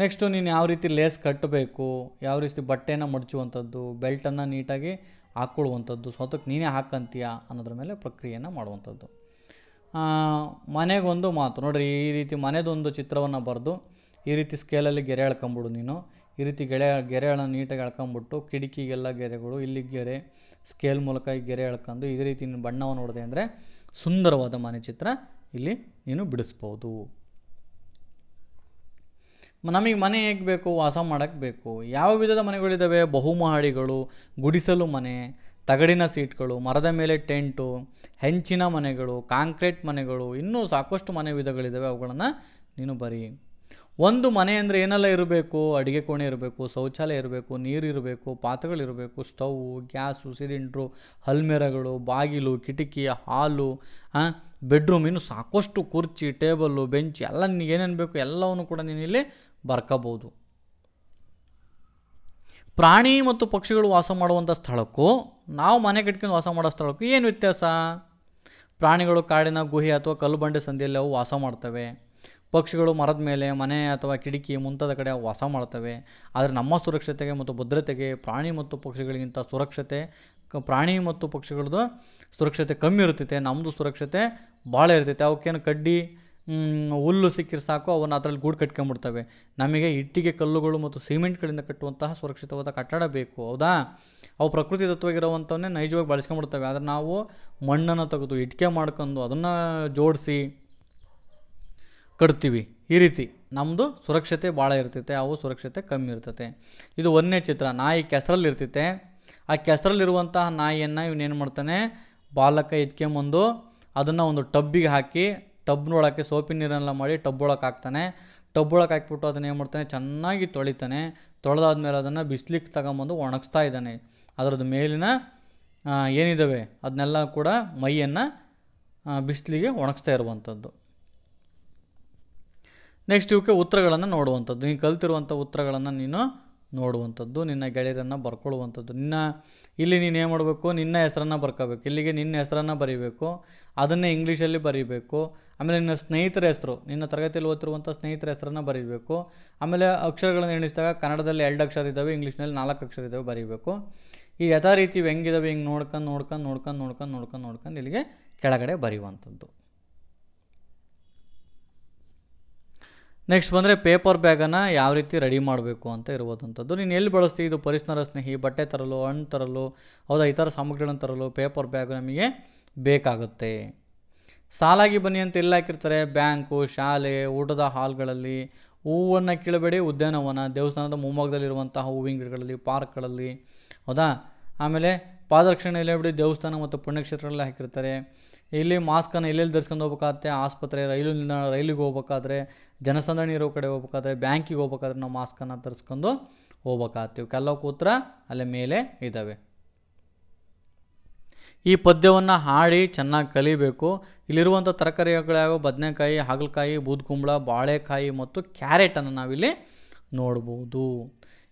ನೆಕ್ಸ್ಟು ನೀನು ಯಾವ ರೀತಿ ಲೇಸ್ ಕಟ್ಟಬೇಕು, ಯಾವ ರೀತಿ ಬಟ್ಟೆಯನ್ನು ಮಡಚುವಂಥದ್ದು, ಬೆಲ್ಟನ್ನು ನೀಟಾಗಿ ಹಾಕ್ಕೊಳ್ಳುವಂಥದ್ದು, ಸ್ವತಃ ನೀನೇ ಹಾಕಂತೀಯ ಅನ್ನೋದ್ರ ಮೇಲೆ ಪ್ರಕ್ರಿಯೆಯನ್ನು ಮಾಡುವಂಥದ್ದು. ಮನೆಗೊಂದು ಮಾತು ನೋಡಿರಿ, ಈ ರೀತಿ ಮನೆದೊಂದು ಚಿತ್ರವನ್ನು ಬರೆದು ಈ ರೀತಿ ಸ್ಕೇಲಲ್ಲಿ ಗೆರೆ ಎಳ್ಕೊಂಬಿಡು. ನೀನು ಈ ರೀತಿ ಗೆರೆಗಳನ್ನು ನೀಟಾಗಿ ಎಳ್ಕೊಂಬಿಟ್ಟು ಕಿಟಕಿಗೆಲ್ಲ ಗೆರೆಗಳು, ಇಲ್ಲಿ ಗೆರೆ, ಸ್ಕೇಲ್ ಮೂಲಕ ಈ ಗೆರೆ ಎಳ್ಕೊಂಡು ಇದೇ ರೀತಿ ನೀನು ಬಣ್ಣವನ್ನು ನೋಡಿದೆ ಅಂದರೆ ಸುಂದರವಾದ ಮನೆ ಚಿತ್ರ ಇಲ್ಲಿ ನೀನು ಬಿಡಿಸ್ಬೋದು. ನಮಗೆ ಮನೆ ಹೇಗೆ ಬೇಕು? ವಾಸ ಮಾಡೋಕ್ಕೆ ಬೇಕು. ಯಾವ ವಿಧದ ಮನೆಗಳಿದ್ದಾವೆ? ಬಹುಮಹಡಿಗಳು, ಗುಡಿಸಲು ಮನೆ, ತಗಡಿನ ಸೀಟ್ಗಳು, ಮರದ ಮೇಲೆ ಟೆಂಟು, ಹೆಂಚಿನ ಮನೆಗಳು, ಕಾಂಕ್ರೀಟ್ ಮನೆಗಳು, ಇನ್ನೂ ಸಾಕಷ್ಟು ಮನೆ ವಿಧಗಳಿದ್ದಾವೆ. ಅವುಗಳನ್ನು ನೀನು ಬರಿ. ಒಂದು ಮನೆ ಅಂದರೆ ಏನೆಲ್ಲ ಇರಬೇಕು? ಅಡುಗೆ ಕೋಣೆ ಇರಬೇಕು, ಶೌಚಾಲಯ ಇರಬೇಕು, ನೀರು ಇರಬೇಕು, ಪಾತ್ರೆಗಳಿರಬೇಕು, ಸ್ಟವ್, ಗ್ಯಾಸು, ಸಿಲಿಂಡ್ರು, ಹಲ್ಮೆರಗಳು, ಬಾಗಿಲು, ಕಿಟಕಿ, ಹಾಲು, ಬೆಡ್ರೂಮ್, ಇನ್ನು ಸಾಕಷ್ಟು ಕುರ್ಚಿ, ಟೇಬಲ್ಲು, ಬೆಂಚ್ ಎಲ್ಲ ನಿನಗೆ ಏನೇನು ಬೇಕು ಎಲ್ಲವನ್ನು ಕೂಡ ನೀನು ಇಲ್ಲಿ ಬರ್ಕೋಬೋದು. ಪ್ರಾಣಿ ಮತ್ತು ಪಕ್ಷಿಗಳು ವಾಸ ಮಾಡುವಂಥ ಸ್ಥಳಕ್ಕೂ ನಾವು ಮನೆ ಕಟ್ಕೊಂಡು ವಾಸ ಮಾಡೋ ಸ್ಥಳಕ್ಕೂ ಏನು ವ್ಯತ್ಯಾಸ? ಪ್ರಾಣಿಗಳು ಕಾಡಿನ ಗುಹೆ ಅಥವಾ ಕಲ್ಲು ಬಂಡೆ ಸಂದಿಯಲ್ಲಿ ಅವು ವಾಸ ಮಾಡ್ತವೆ. ಪಕ್ಷಿಗಳು ಮರದ ಮೇಲೆ, ಮನೆ ಅಥವಾ ಕಿಟಕಿ ಮುಂತಾದ ಕಡೆ ಅವು ವಾಸ ಮಾಡ್ತವೆ. ಆದರೆ ನಮ್ಮ ಸುರಕ್ಷತೆಗೆ ಮತ್ತು ಭದ್ರತೆಗೆ ಪ್ರಾಣಿ ಮತ್ತು ಪಕ್ಷಿಗಳಿಗಿಂತ ಪ್ರಾಣಿ ಮತ್ತು ಪಕ್ಷಿಗಳದ್ದು ಸುರಕ್ಷತೆ ಕಮ್ಮಿ ಇರ್ತೈತೆ, ನಮ್ಮದು ಸುರಕ್ಷತೆ ಭಾಳ ಇರ್ತೈತೆ. ಅವಕ್ಕೇನು ಕಡ್ಡಿ ಹುಲ್ಲು ಸಿಕ್ಕಿದ್ರೆ ಸಾಕು, ಅವನ್ನು ಅದರಲ್ಲಿ ಗೂಡು ಕಟ್ಕೊಂಡ್ಬಿಡ್ತವೆ. ನಮಗೆ ಇಟ್ಟಿಗೆ ಕಲ್ಲುಗಳು ಮತ್ತು ಸಿಮೆಂಟ್ಗಳಿಂದ ಕಟ್ಟುವಂತಹ ಸುರಕ್ಷಿತವಾದ ಕಟ್ಟಡ ಬೇಕು, ಹೌದಾ? ಅವು ಪ್ರಕೃತಿ ತತ್ವವಾಗಿರುವಂಥವನ್ನೇ ನೈಜವಾಗಿ ಬಳಸ್ಕೊಂಡ್ಬಿಡ್ತವೆ. ಆದರೆ ನಾವು ಮಣ್ಣನ್ನು ತೆಗೆದು ಇಟ್ಟಿಗೆ ಮಾಡ್ಕೊಂಡು ಅದನ್ನು ಜೋಡಿಸಿ ಕಟ್ತೀವಿ. ಈ ರೀತಿ ನಮ್ಮದು ಸುರಕ್ಷತೆ ಭಾಳ ಇರ್ತೈತೆ, ಅವು ಸುರಕ್ಷತೆ ಕಮ್ಮಿ ಇರ್ತೈತೆ. ಇದು ಒಂದನೇ ಚಿತ್ರ. ನಾಯಿ ಕೆಸರಲ್ಲಿ ಇರ್ತೈತೆ. ಆ ಕೆಸರಲ್ಲಿರುವಂತಹ ನಾಯಿಯನ್ನು ಇವನೇನು ಮಾಡ್ತಾನೆ? ಬಾಲಕ ಎತ್ಕೊಂಬಂದು ಅದನ್ನು ಒಂದು ಟಬ್ಬಿಗೆ ಹಾಕಿ, ಟಬ್ನೊಳಕ್ಕೆ ಸೋಪಿನ ನೀರನ್ನೆಲ್ಲ ಮಾಡಿ ಟಬ್ಬೊಳಕ್ಕೆ ಹಾಕ್ತಾನೆ. ಟಬ್ಬೊಳಕ್ಕೆ ಹಾಕಿಬಿಟ್ಟು ಅದನ್ನು ಏನು ಮಾಡ್ತಾನೆ? ಚೆನ್ನಾಗಿ ತೊಳಿತಾನೆ. ತೊಳೆದಾದ್ಮೇಲೆ ಅದನ್ನು ಬಿಸಿಲಿಗೆ ತಗೊಂಬಂದು ಒಣಗಿಸ್ತಾ ಇದ್ದಾನೆ. ಅದರದ್ದು ಮೇಲಿನ ಏನಿದ್ದಾವೆ ಅದನ್ನೆಲ್ಲ ಕೂಡ ಮೈಯನ್ನು ಬಿಸಿಲಿಗೆ ಒಣಗಿಸ್ತಾ ಇರುವಂಥದ್ದು. ನೆಕ್ಸ್ಟ್ ಇವಕ್ಕೆ ಉತ್ತರಗಳನ್ನು ನೋಡುವಂಥದ್ದು. ನೀನು ಕಲ್ತಿರುವಂಥ ಉತ್ತರಗಳನ್ನು ನೀನು ನೋಡುವಂಥದ್ದು, ನಿನ್ನ ಗೆಳೆಯರನ್ನು ಬರ್ಕೊಳ್ಳುವಂಥದ್ದು. ಇಲ್ಲಿ ನೀನು ಏನು ಮಾಡಬೇಕು? ನಿನ್ನ ಹೆಸರನ್ನು ಬರ್ಕೋಬೇಕು. ಇಲ್ಲಿಗೆ ನಿನ್ನ ಹೆಸರನ್ನು ಬರೀಬೇಕು, ಅದನ್ನೇ ಇಂಗ್ಲೀಷಲ್ಲಿ ಬರೀಬೇಕು. ಆಮೇಲೆ ನಿನ್ನ ಸ್ನೇಹಿತರ ಹೆಸರು, ನಿನ್ನ ತರಗತಿಯಲ್ಲಿ ಓದ್ತಿರುವಂಥ ಸ್ನೇಹಿತರ ಹೆಸರನ್ನು ಬರೀಬೇಕು. ಆಮೇಲೆ ಅಕ್ಷರಗಳನ್ನು ಎಣಿಸಿದಾಗ ಕನ್ನಡದಲ್ಲಿ 2 ಅಕ್ಷರ ಇದ್ದಾವೆ, ಇಂಗ್ಲೀಷ್ನಲ್ಲಿ 4 ಅಕ್ಷರ ಇದ್ದಾವೆ, ಬರೀಬೇಕು. ಈ ಯಥಾ ರೀತಿ ಹೆಂಗಿದ್ದಾವೆ ಹಿಂಗೆ ನೋಡ್ಕೊಂಡು ಇಲ್ಲಿಗೆ ಕೆಳಗಡೆ ಬರೆಯುವಂಥದ್ದು. ನೆಕ್ಸ್ಟ್ ಬಂದರೆ ಪೇಪರ್ ಬ್ಯಾಗನ್ನು ಯಾವ ರೀತಿ ರೆಡಿ ಮಾಡಬೇಕು ಅಂತ ಇರುವಂಥದ್ದು. ನೀನು ಎಲ್ಲಿ ಬಳಸ್ತೀವಿ? ಇದು ಪರಿಸರ ಸ್ನೇಹಿ, ಬಟ್ಟೆ ತರಲು, ಹಣ್ಣು ತರಲು, ಹೌದಾ, ಇತರ ಸಾಮಗ್ರಿಗಳನ್ನು ತರಲು ಪೇಪರ್ ಬ್ಯಾಗ್ ನಮಗೆ ಬೇಕಾಗುತ್ತೆ. ಸಾಲಾಗಿ ಬನ್ನಿ ಅಂತ ಎಲ್ಲ ಹಾಕಿರ್ತಾರೆ. ಬ್ಯಾಂಕು, ಶಾಲೆ, ಊಟದ ಹಾಲ್ಗಳಲ್ಲಿ, ಹೂವನ್ನು ಕೀಳಬೇಡಿ, ಉದ್ಯಾನವನ, ದೇವಸ್ಥಾನದ ಮುಂಭಾಗದಲ್ಲಿರುವಂತಹ ಹೂವಿನ ಗಿಡಗಳಲ್ಲಿ, ಪಾರ್ಕ್ಗಳಲ್ಲಿ, ಹೌದಾ. ಆಮೇಲೆ ಪಾದರಕ್ಷಣೆ ಎಲ್ಲ ಬಿಡಿ, ದೇವಸ್ಥಾನ ಮತ್ತು ಪುಣ್ಯಕ್ಷೇತ್ರಗಳಲ್ಲಿ ಹಾಕಿರ್ತಾರೆ. ಇಲ್ಲಿ ಮಾಸ್ಕನ್ನು ಎಲ್ಲೆಲ್ಲಿ ಧರಿಸ್ಕೊಂಡು ಹೋಗ್ಬೇಕಾಗತ್ತೆ? ಆಸ್ಪತ್ರೆ, ರೈಲಿಗೆ ಹೋಗ್ಬೇಕಾದ್ರೆ, ಜನಸಂದಣಿ ಇರೋ ಕಡೆ ಹೋಗ್ಬೇಕಾದ್ರೆ, ಬ್ಯಾಂಕಿಗೆ ಹೋಗ್ಬೇಕಾದ್ರೆ ನಾವು ಮಾಸ್ಕನ್ನು ಧರಿಸ್ಕೊಂಡು ಹೋಗ್ಬೇಕಾಗತ್ತೆ. ಇವಕ್ಕೆಲ್ಲಕ್ಕೂ ಉತ್ತರ ಅಲ್ಲೇ ಮೇಲೆ ಇದ್ದಾವೆ. ಈ ಪದ್ಯವನ್ನು ಹಾಡಿ ಚೆನ್ನಾಗಿ ಕಲಿಬೇಕು. ಇಲ್ಲಿರುವಂಥ ತರಕಾರಿಗಳು ಬದನೆಕಾಯಿ, ಹಾಗಲಕಾಯಿ, ಬೂದುಕುಂಬಳ, ಬಾಳೆಕಾಯಿ ಮತ್ತು ಕ್ಯಾರೆಟನ್ನು ನಾವಿಲ್ಲಿ ನೋಡ್ಬೋದು.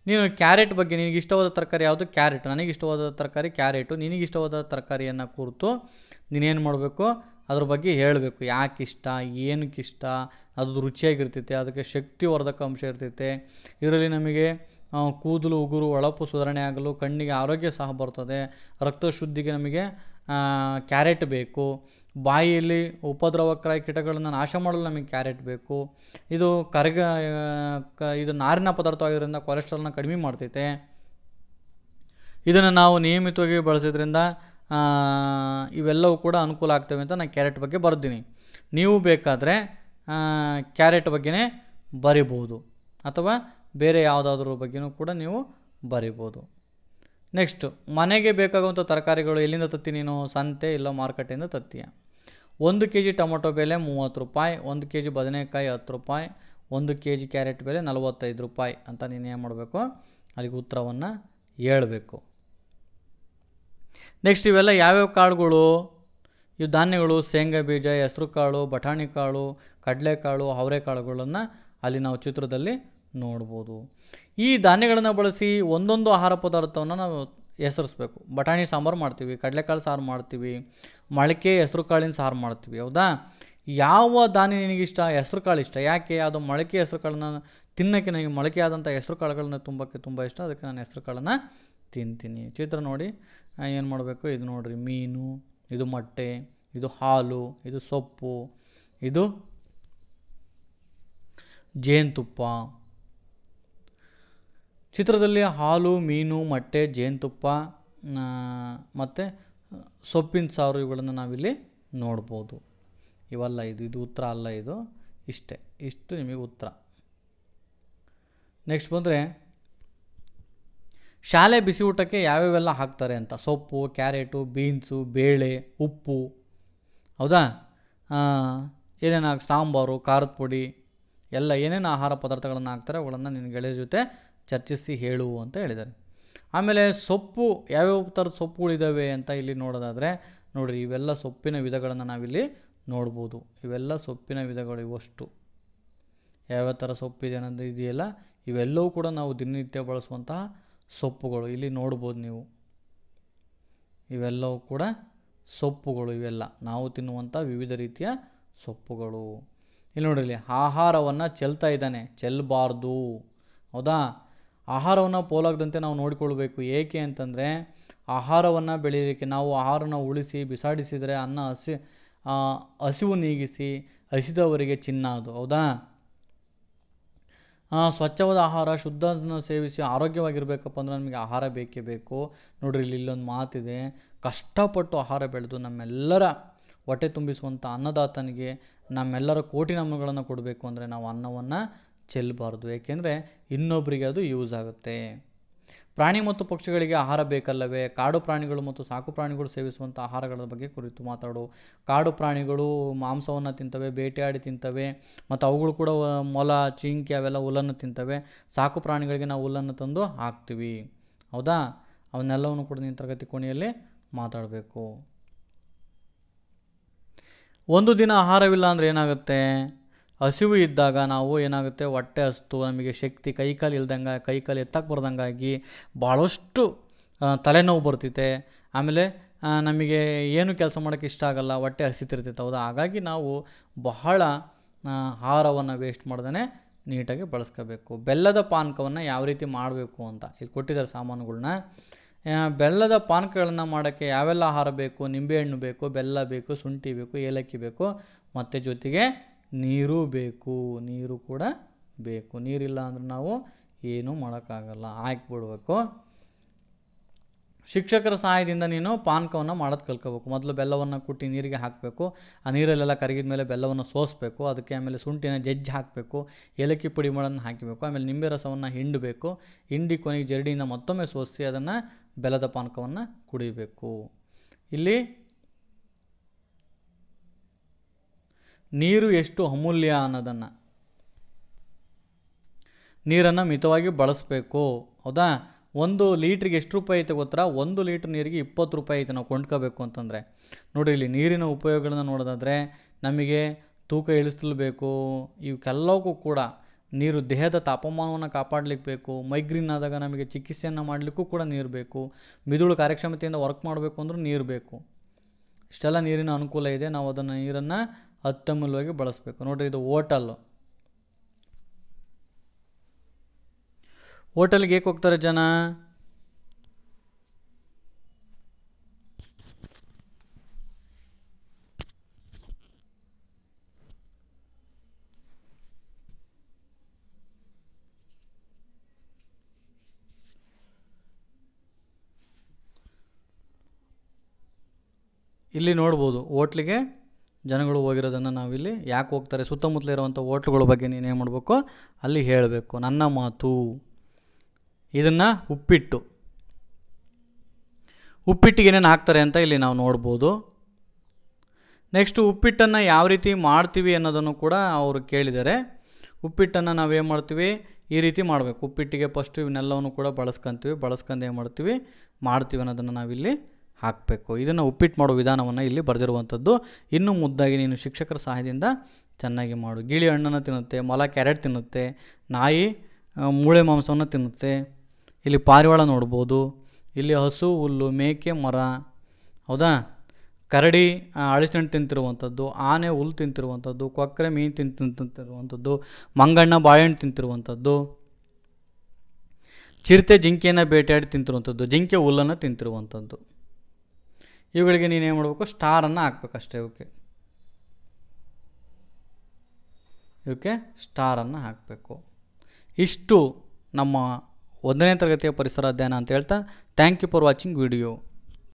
ನೀನು ಕ್ಯಾರೆಟ್ ಬಗ್ಗೆ, ನಿನಗೆ ಇಷ್ಟವಾದ ತರಕಾರಿ ಯಾವುದು? ಕ್ಯಾರೆಟ್. ನನಗೆ ಇಷ್ಟವಾದ ತರಕಾರಿ ಕ್ಯಾರೆಟು. ನಿನಗೆ ಇಷ್ಟವಾದ ತರಕಾರಿಯನ್ನು ಕುರಿತು ನೀನೇನು ಮಾಡಬೇಕು? ಅದ್ರ ಬಗ್ಗೆ ಹೇಳಬೇಕು. ಯಾಕೆ ಇಷ್ಟ, ಏನಕ್ಕೆ ಇಷ್ಟ, ಅದು ರುಚಿಯಾಗಿರ್ತೈತೆ, ಅದಕ್ಕೆ ಶಕ್ತಿವರ್ಧಕ ಅಂಶ ಇರ್ತೈತೆ, ಇದರಲ್ಲಿ ನಮಗೆ ಕೂದಲು ಉಗುರು ಹೊಳಪು ಸುಧಾರಣೆ ಆಗಲು, ಕಣ್ಣಿಗೆ ಆರೋಗ್ಯ ಸಹ ಬರ್ತದೆ. ರಕ್ತ ಶುದ್ಧಿಗೆ ನಮಗೆ ಕ್ಯಾರೆಟ್ ಬೇಕು. ಬಾಯಿಯಲ್ಲಿ ಉಪದ್ರವಕಾರಿ ಕೀಟಗಳನ್ನು ನಾಶ ಮಾಡಲು ನಮಗೆ ಕ್ಯಾರೆಟ್ ಬೇಕು. ಇದು ಇದು ನಾರಿನ ಪದಾರ್ಥವಾಗಿರೋದ್ರಿಂದ ಕೊಲೆಸ್ಟ್ರಾಲ್ನ ಕಡಿಮೆ ಮಾಡ್ತೈತೆ. ಇದನ್ನು ನಾವು ನಿಯಮಿತವಾಗಿ ಬಳಸೋದ್ರಿಂದ ಇವೆಲ್ಲವೂ ಕೂಡ ಅನುಕೂಲ ಆಗ್ತವೆ ಅಂತ ನಾನು ಕ್ಯಾರೆಟ್ ಬಗ್ಗೆ ಬರೆದಿನಿ. ನೀವು ಬೇಕಾದರೆ ಕ್ಯಾರೆಟ್ ಬಗ್ಗೆನೇ ಬರಿಬೋದು, ಅಥವಾ ಬೇರೆ ಯಾವುದಾದ್ರೂ ಬಗ್ಗೆನೂ ಕೂಡ ನೀವು ಬರಿಬೋದು. ನೆಕ್ಸ್ಟು, ಮನೆಗೆ ಬೇಕಾಗುವಂಥ ತರಕಾರಿಗಳು ಎಲ್ಲಿಂದ ತತ್ತಿ ನೀನು? ಸಂತೆ ಇಲ್ಲ ಮಾರುಕಟ್ಟೆಯಿಂದ ತತ್ತೀಯ. 1 kg ಟೊಮೊಟೊ ಬೆಲೆ 30 ರೂಪಾಯಿ, 1 kg ಬದನೆಕಾಯಿ 10 ರೂಪಾಯಿ, 1 kg ಕ್ಯಾರೆಟ್ ಬೆಲೆ 45 ರೂಪಾಯಿ ಅಂತ ನೀನು ಏನು ಮಾಡಬೇಕು, ಅಲ್ಲಿಗೆ ಉತ್ತರವನ್ನು ಹೇಳಬೇಕು. ನೆಕ್ಸ್ಟ್, ಇವೆಲ್ಲ ಯಾವ್ಯಾವ ಕಾಳುಗಳು? ಇವು ಧಾನ್ಯಗಳು: ಶೇಂಗಾ ಬೀಜ, ಹೆಸರು ಕಾಳು, ಬಟಾಣಿ ಕಾಳು, ಕಡಲೆಕಾಳು, ಅವರೆಕಾಳುಗಳನ್ನು ಅಲ್ಲಿ ನಾವು ಚಿತ್ರದಲ್ಲಿ ನೋಡ್ಬೋದು. ಈ ಧಾನ್ಯಗಳನ್ನು ಬಳಸಿ ಒಂದೊಂದು ಆಹಾರ ಪದಾರ್ಥವನ್ನು ನಾವು ಹೆಸರಿಸ್ಬೇಕು. ಬಟಾಣಿ ಸಾಂಬಾರು ಮಾಡ್ತೀವಿ, ಕಡಲೆಕಾಳು ಸಾರು ಮಾಡ್ತೀವಿ, ಮೊಳಕೆ ಹೆಸರು ಕಾಳಿನ ಸಾರು ಮಾಡ್ತೀವಿ, ಹೌದಾ? ಯಾವ ಧಾನ್ಯ ನಿನಗಿಷ್ಟ? ಹೆಸರು ಕಾಳು ಇಷ್ಟ. ಯಾಕೆ? ಅದು ಮೊಳಕೆ ಹೆಸರು ಕಾಳನ್ನ ತಿನ್ನೋಕ್ಕೆ ನನಗೆ ಮೊಳಕೆ ಆದಂಥ ಹೆಸರು ಕಾಳುಗಳನ್ನ ತುಂಬ ಇಷ್ಟ, ಅದಕ್ಕೆ ನಾನು ಹೆಸರು ಕಾಳನ್ನು ತಿಂತೀನಿ. ಚಿತ್ರ ನೋಡಿ ಏನು ಮಾಡಬೇಕು. ಇದು ನೋಡಿರಿ, ಮೀನು, ಇದು ಮೊಟ್ಟೆ, ಇದು ಹಾಲು, ಇದು ಸೊಪ್ಪು, ಇದು ಜೇನುತುಪ್ಪ. ಚಿತ್ರದಲ್ಲಿ ಹಾಲು, ಮೀನು, ಮೊಟ್ಟೆ, ಜೇನುತುಪ್ಪ ಮತ್ತು ಸೊಪ್ಪಿನ ಸಾರು ಇವುಗಳನ್ನು ನಾವಿಲ್ಲಿ ನೋಡ್ಬೋದು. ಇವಲ್ಲ, ಇದು ಉತ್ತರ ಅಲ್ಲ, ಇಷ್ಟು ನಿಮಗೆ ಉತ್ತರ. ನೆಕ್ಸ್ಟ್ ಬಂದರೆ, ಶಾಲೆ ಬಿಸಿ ಊಟಕ್ಕೆ ಯಾವ್ಯಾವೆಲ್ಲ ಹಾಕ್ತಾರೆ ಅಂತ. ಸೊಪ್ಪು, ಕ್ಯಾರೆಟು, ಬೀನ್ಸು, ಬೇಳೆ, ಉಪ್ಪು, ಹೌದಾ? ಏನೇನು ಸಾಂಬಾರು, ಖಾರದ ಪುಡಿ ಎಲ್ಲ ಏನೇನು ಆಹಾರ ಪದಾರ್ಥಗಳನ್ನು ಹಾಕ್ತಾರೆ ಅವುಗಳನ್ನು ನಿನ್ನ ಗೆಳೆಯರ ಜೊತೆ ಚರ್ಚಿಸಿ ಹೇಳು ಅಂತ ಹೇಳಿದ್ದಾರೆ. ಆಮೇಲೆ ಸೊಪ್ಪು, ಯಾವ್ಯಾವ ಥರದ ಸೊಪ್ಪುಗಳಿದ್ದಾವೆ ಅಂತ ಇಲ್ಲಿ ನೋಡೋದಾದರೆ ನೋಡಿರಿ, ಇವೆಲ್ಲ ಸೊಪ್ಪಿನ ವಿಧಗಳನ್ನು ನಾವಿಲ್ಲಿ ನೋಡ್ಬೋದು. ಇವೆಲ್ಲ ಸೊಪ್ಪಿನ ವಿಧಗಳು ಇವಷ್ಟು. ಯಾವ್ಯಾವ ಥರ ಸೊಪ್ಪಿದೆ ಅನ್ನೋದು ಇದೆಯಲ್ಲ, ಇವೆಲ್ಲವೂ ಕೂಡ ನಾವು ದಿನನಿತ್ಯ ಬಳಸುವಂತಹ ಸೊಪ್ಪುಗಳು. ಇಲ್ಲಿ ನೋಡ್ಬೋದು ನೀವು, ಇವೆಲ್ಲವೂ ಕೂಡ ಸೊಪ್ಪುಗಳು. ಇವೆಲ್ಲ ನಾವು ತಿನ್ನುವಂಥ ವಿವಿಧ ರೀತಿಯ ಸೊಪ್ಪುಗಳು. ಇಲ್ಲಿ ನೋಡಿರಲಿ, ಆಹಾರವನ್ನು ಚೆಲ್ತಾ ಇದ್ದಾನೆ, ಚೆಲ್ಲಬಾರ್ದು, ಹೌದಾ? ಆಹಾರವನ್ನು ಪೋಲಾಗದಂತೆ ನಾವು ನೋಡಿಕೊಳ್ಬೇಕು. ಏಕೆ ಅಂತಂದರೆ, ಆಹಾರವನ್ನು ಬೆಳೀಲಿಕ್ಕೆ ನಾವು ಆಹಾರನ ಉಳಿಸಿ ಬಿಸಾಡಿಸಿದರೆ ಹಸಿವು ನೀಗಿಸಿ ಹಸಿದವರಿಗೆ ಚಿನ್ನ ಅದು, ಹೌದಾ? ಸ್ವಚ್ಛವಾದ ಆಹಾರ, ಶುದ್ಧನ ಸೇವಿಸಿ ಆರೋಗ್ಯವಾಗಿರಬೇಕಪ್ಪ ಅಂದ್ರೆ ನಮಗೆ ಆಹಾರ ಬೇಕೇ ಬೇಕು. ನೋಡಿರಿ, ಇಲ್ಲೊಂದು ಮಾತಿದೆ, ಕಷ್ಟಪಟ್ಟು ಆಹಾರ ಬೆಳೆದು ನಮ್ಮೆಲ್ಲರ ಹೊಟ್ಟೆ ತುಂಬಿಸುವಂಥ ಅನ್ನದಾತನಿಗೆ ನಮ್ಮೆಲ್ಲರ ಕೋಟಿ ನಮಗಳನ್ನು ಕೊಡಬೇಕು ಅಂದರೆ ನಾವು ಅನ್ನವನ್ನು ಚೆಲ್ಲಬಾರ್ದು. ಏಕೆಂದರೆ ಇನ್ನೊಬ್ಬರಿಗೆ ಅದು ಯೂಸ್ ಆಗುತ್ತೆ. ಪ್ರಾಣಿ ಮತ್ತು ಪಕ್ಷಿಗಳಿಗೆ ಆಹಾರ ಬೇಕಲ್ಲವೇ? ಕಾಡು ಪ್ರಾಣಿಗಳು ಮತ್ತು ಸಾಕು ಪ್ರಾಣಿಗಳು ಸೇವಿಸುವಂಥ ಆಹಾರಗಳ ಬಗ್ಗೆ ಕುರಿತು ಮಾತಾಡು. ಕಾಡು ಪ್ರಾಣಿಗಳು ಮಾಂಸವನ್ನು ತಿಂತವೆ, ಬೇಟೆಯಾಡಿ ತಿಂತವೆ, ಮತ್ತು ಅವುಗಳು ಕೂಡ ಮೊಲ, ಜಿಂಕೆ ಅವೆಲ್ಲ ಹುಲ್ಲನ್ನು ತಿಂತವೆ. ಸಾಕು ಪ್ರಾಣಿಗಳಿಗೆ ನಾವು ಹುಲ್ಲನ್ನು ತಂದು ಹಾಕ್ತೀವಿ, ಹೌದಾ? ಅವನ್ನೆಲ್ಲವನ್ನು ಕೂಡ ನೀನು ತರಗತಿ ಕೋಣೆಯಲ್ಲಿ ಮಾತಾಡಬೇಕು. ಒಂದು ದಿನ ಆಹಾರವಿಲ್ಲ ಅಂದರೆ ಏನಾಗುತ್ತೆ? ಹಸಿವು ಇದ್ದಾಗ ನಾವು ಏನಾಗುತ್ತೆ, ಹೊಟ್ಟೆ ಹಸ್ತು, ನಮಗೆ ಶಕ್ತಿ, ಕೈಕಾಲು ಎತ್ತಕ್ಕೆ ಬರ್ದಂಗಾಗಿ ಭಾಳಷ್ಟು ತಲೆನೋವು ಬರ್ತೈತೆ. ಆಮೇಲೆ ನಮಗೆ ಏನು ಕೆಲಸ ಮಾಡೋಕ್ಕೆ ಇಷ್ಟ ಆಗಲ್ಲ, ಹೊಟ್ಟೆ ಹಸಿತಿರ್ತೈತೆ, ಹೌದಾ? ಹಾಗಾಗಿ ನಾವು ಬಹಳ ಆಹಾರವನ್ನು ವೇಸ್ಟ್ ಮಾಡ್ದೇ ನೀಟಾಗಿ ಬಳಸ್ಕೋಬೇಕು. ಬೆಲ್ಲದ ಪಾನಕವನ್ನು ಯಾವ ರೀತಿ ಮಾಡಬೇಕು ಅಂತ ಇಲ್ಲಿ ಕೊಟ್ಟಿದ್ದಾರೆ ಸಾಮಾನುಗಳನ್ನ. ಬೆಲ್ಲದ ಪಾನಕಗಳನ್ನು ಮಾಡೋಕ್ಕೆ ಯಾವೆಲ್ಲ ಆಹಾರ ಬೇಕು? ನಿಂಬೆಹಣ್ಣು ಬೇಕು, ಬೆಲ್ಲ ಬೇಕು, ಶುಂಠಿ ಬೇಕು, ಏಲಕ್ಕಿ ಬೇಕು, ಮತ್ತು ಜೊತೆಗೆ ನೀರು ಬೇಕು. ನೀರು ಕೂಡ ಬೇಕು. ನೀರಿಲ್ಲ ಅಂದ್ರೆ ನಾವು ಏನೂ ಮಾಡೋಕ್ಕಾಗಲ್ಲ, ಹಾಕಿಬಿಡ್ಬೇಕು. ಶಿಕ್ಷಕರ ಸಹಾಯದಿಂದ ನೀನು ಪಾನಕವನ್ನು ಮಾಡೋದು ಕಲ್ಕೋಬೇಕು. ಮೊದಲು ಬೆಲ್ಲವನ್ನು ಕುಟ್ಟಿ ನೀರಿಗೆ ಹಾಕಬೇಕು. ಆ ನೀರಲ್ಲೆಲ್ಲ ಕರಗಿದ ಮೇಲೆ ಬೆಲ್ಲವನ್ನು ಸೋಸಬೇಕು. ಅದಕ್ಕೆ ಆಮೇಲೆ ಶುಂಠಿನ ಜಜ್ಜಿ ಹಾಕಬೇಕು, ಏಲಕ್ಕಿ ಪುಡಿ ಮಾಡೋದನ್ನು ಹಾಕಬೇಕು, ಆಮೇಲೆ ನಿಂಬೆ ರಸವನ್ನು ಹಿಂಡಬೇಕು. ಹಿಂಡಿ ಕೊನೆಗೆ ಜರಡಿಯಿಂದ ಮತ್ತೊಮ್ಮೆ ಸೋಸಿ ಅದನ್ನು ಬೆಲ್ಲದ ಪಾನಕವನ್ನು ಕುಡಿಬೇಕು. ಇಲ್ಲಿ ನೀರು ಎಷ್ಟು ಅಮೂಲ್ಯ ಅನ್ನೋದನ್ನು, ನೀರನ್ನು ಮಿತವಾಗಿ ಬಳಸಬೇಕು, ಹೌದಾ? 1 ಲೀಟ್ರಿಗೆ ಎಷ್ಟು ರೂಪಾಯಿ ಐತೆ ಗೊತ್ತಾ? 1 ಲೀಟ್ರ್ ನೀರಿಗೆ 20 ರೂಪಾಯಿ ಐತೆ ನಾವು ಕೊಂಡ್ಕೋಬೇಕು ಅಂತಂದರೆ. ನೋಡಿ, ಇಲ್ಲಿ ನೀರಿನ ಉಪಯೋಗಗಳನ್ನು ನೋಡೋದಾದರೆ ನಮಗೆ ತೂಕ ಇಳಿಸಬೇಕು. ಇವಕ್ಕೆಲ್ಲವೂ ಕೂಡ ನೀರು ದೇಹದ ತಾಪಮಾನವನ್ನು ಕಾಪಾಡಲಿಕ್ಕೆ ಬೇಕು. ಮೈಗ್ರೇನ್ ಆದಾಗ ನಮಗೆ ಚಿಕಿತ್ಸೆಯನ್ನು ಮಾಡಲಿಕ್ಕೂ ಕೂಡ ನೀರು ಬೇಕು. ಮಿದುಳು ಕಾರ್ಯಕ್ಷಮತೆಯಿಂದ ವರ್ಕ್ ಮಾಡಬೇಕು ಅಂದರೂ ನೀರು ಬೇಕು. ಇಷ್ಟೆಲ್ಲ ನೀರಿನ ಅನುಕೂಲ ಇದೆ. ನಾವು ಅದನ್ನು ನೀರನ್ನು ಅತ್ಯಮೂಲ್ಯವಾಗಿ ಬಳಸಬೇಕು. ನೋಡಿರಿ, ಇದು ಹೋಟೆಲ್ಗೆ ಏಕೆ ಹೋಗ್ತಾರೆ ಜನ? ಇಲ್ಲಿ ನೋಡ್ಬೋದು ಹೋಟ್ಲಿಗೆ ಜನಗಳು ಹೋಗಿರೋದನ್ನು ನಾವಿಲ್ಲಿ ಯಾಕೆ ಹೋಗ್ತಾರೆ, ಸುತ್ತಮುತ್ತಲ ಇರುವಂಥ ಹೋಟ್ಲುಗಳ ಬಗ್ಗೆ ನೀನೇನು ಮಾಡಬೇಕು ಅಲ್ಲಿ ಹೇಳಬೇಕು. ನನ್ನ ಮಾತು. ಇದನ್ನು ಉಪ್ಪಿಟ್ಟಿಗೆ ಏನೇನು ಹಾಕ್ತಾರೆ ಅಂತ ಇಲ್ಲಿ ನಾವು ನೋಡ್ಬೋದು. ನೆಕ್ಸ್ಟು ಉಪ್ಪಿಟ್ಟನ್ನು ಯಾವ ರೀತಿ ಮಾಡ್ತೀವಿ ಅನ್ನೋದನ್ನು ಕೂಡ ಅವರು ಕೇಳಿದ್ದಾರೆ. ಉಪ್ಪಿಟ್ಟನ್ನು ನಾವೇನು ಮಾಡ್ತೀವಿ, ಈ ರೀತಿ ಮಾಡಬೇಕು. ಉಪ್ಪಿಟ್ಟಿಗೆ ಫಸ್ಟು ಇವನ್ನೆಲ್ಲವನ್ನು ಕೂಡ ಬಳಸ್ಕೊಂಡು ಏನು ಮಾಡ್ತೀವಿ ಅನ್ನೋದನ್ನು ನಾವಿಲ್ಲಿ ಹಾಕಬೇಕು. ಇದನ್ನು ಉಪ್ಪಿಟ್ಟು ಮಾಡೋ ವಿಧಾನವನ್ನು ಇಲ್ಲಿ ಬರೆದಿರುವಂಥದ್ದು. ಇನ್ನೂ ಮುದ್ದಾಗಿ ನೀನು ಶಿಕ್ಷಕರ ಸಹಾಯದಿಂದ ಚೆನ್ನಾಗಿ ಮಾಡು. ಗಿಳಿ ಹಣ್ಣನ್ನು ತಿನ್ನುತ್ತೆ, ಮೊಲ ಕ್ಯಾರೆಟ್ ತಿನ್ನುತ್ತೆ, ನಾಯಿ ಮೂಳೆ ಮಾಂಸವನ್ನು ತಿನ್ನುತ್ತೆ. ಇಲ್ಲಿ ಪಾರಿವಾಳ ನೋಡ್ಬೋದು. ಇಲ್ಲಿ ಹಸು ಹುಲ್ಲು, ಮೇಕೆ ಮರ, ಹೌದಾ, ಕರಡಿ ಅಳಿಸಿನಣ್ಣು ತಿಂತಿರುವಂಥದ್ದು, ಆನೆ ಹುಲ್ಲು ತಿಂತಿರುವಂಥದ್ದು, ಕೊಕ್ಕರೆ ಮೀನು ತಿಂತಿರುವಂಥದ್ದು, ಮಂಗಣ್ಣ ಬಾಳೆಹಣ್ಣು ತಿಂತಿರುವಂಥದ್ದು, ಚಿರತೆ ಜಿಂಕೆಯನ್ನು ಬೇಟೆಯಾಡಿ ತಿಂತಿರುವಂಥದ್ದು, ಜಿಂಕೆ ಹುಲ್ಲನ್ನು ತಿಂತಿರುವಂಥದ್ದು. ಇವುಗಳಿಗೆ ನೀನೇನು ಮಾಡಬೇಕು, ಸ್ಟಾರನ್ನು ಹಾಕಬೇಕಷ್ಟೇ. ಇವಕ್ಕೆ ಸ್ಟಾರನ್ನು ಹಾಕಬೇಕು. ಇಷ್ಟು ನಮ್ಮ 1ನೇ ತರಗತಿಯ ಪರಿಸರ ಅಧ್ಯಯನ ಅಂತ ಹೇಳ್ತಾ thank you for watching video.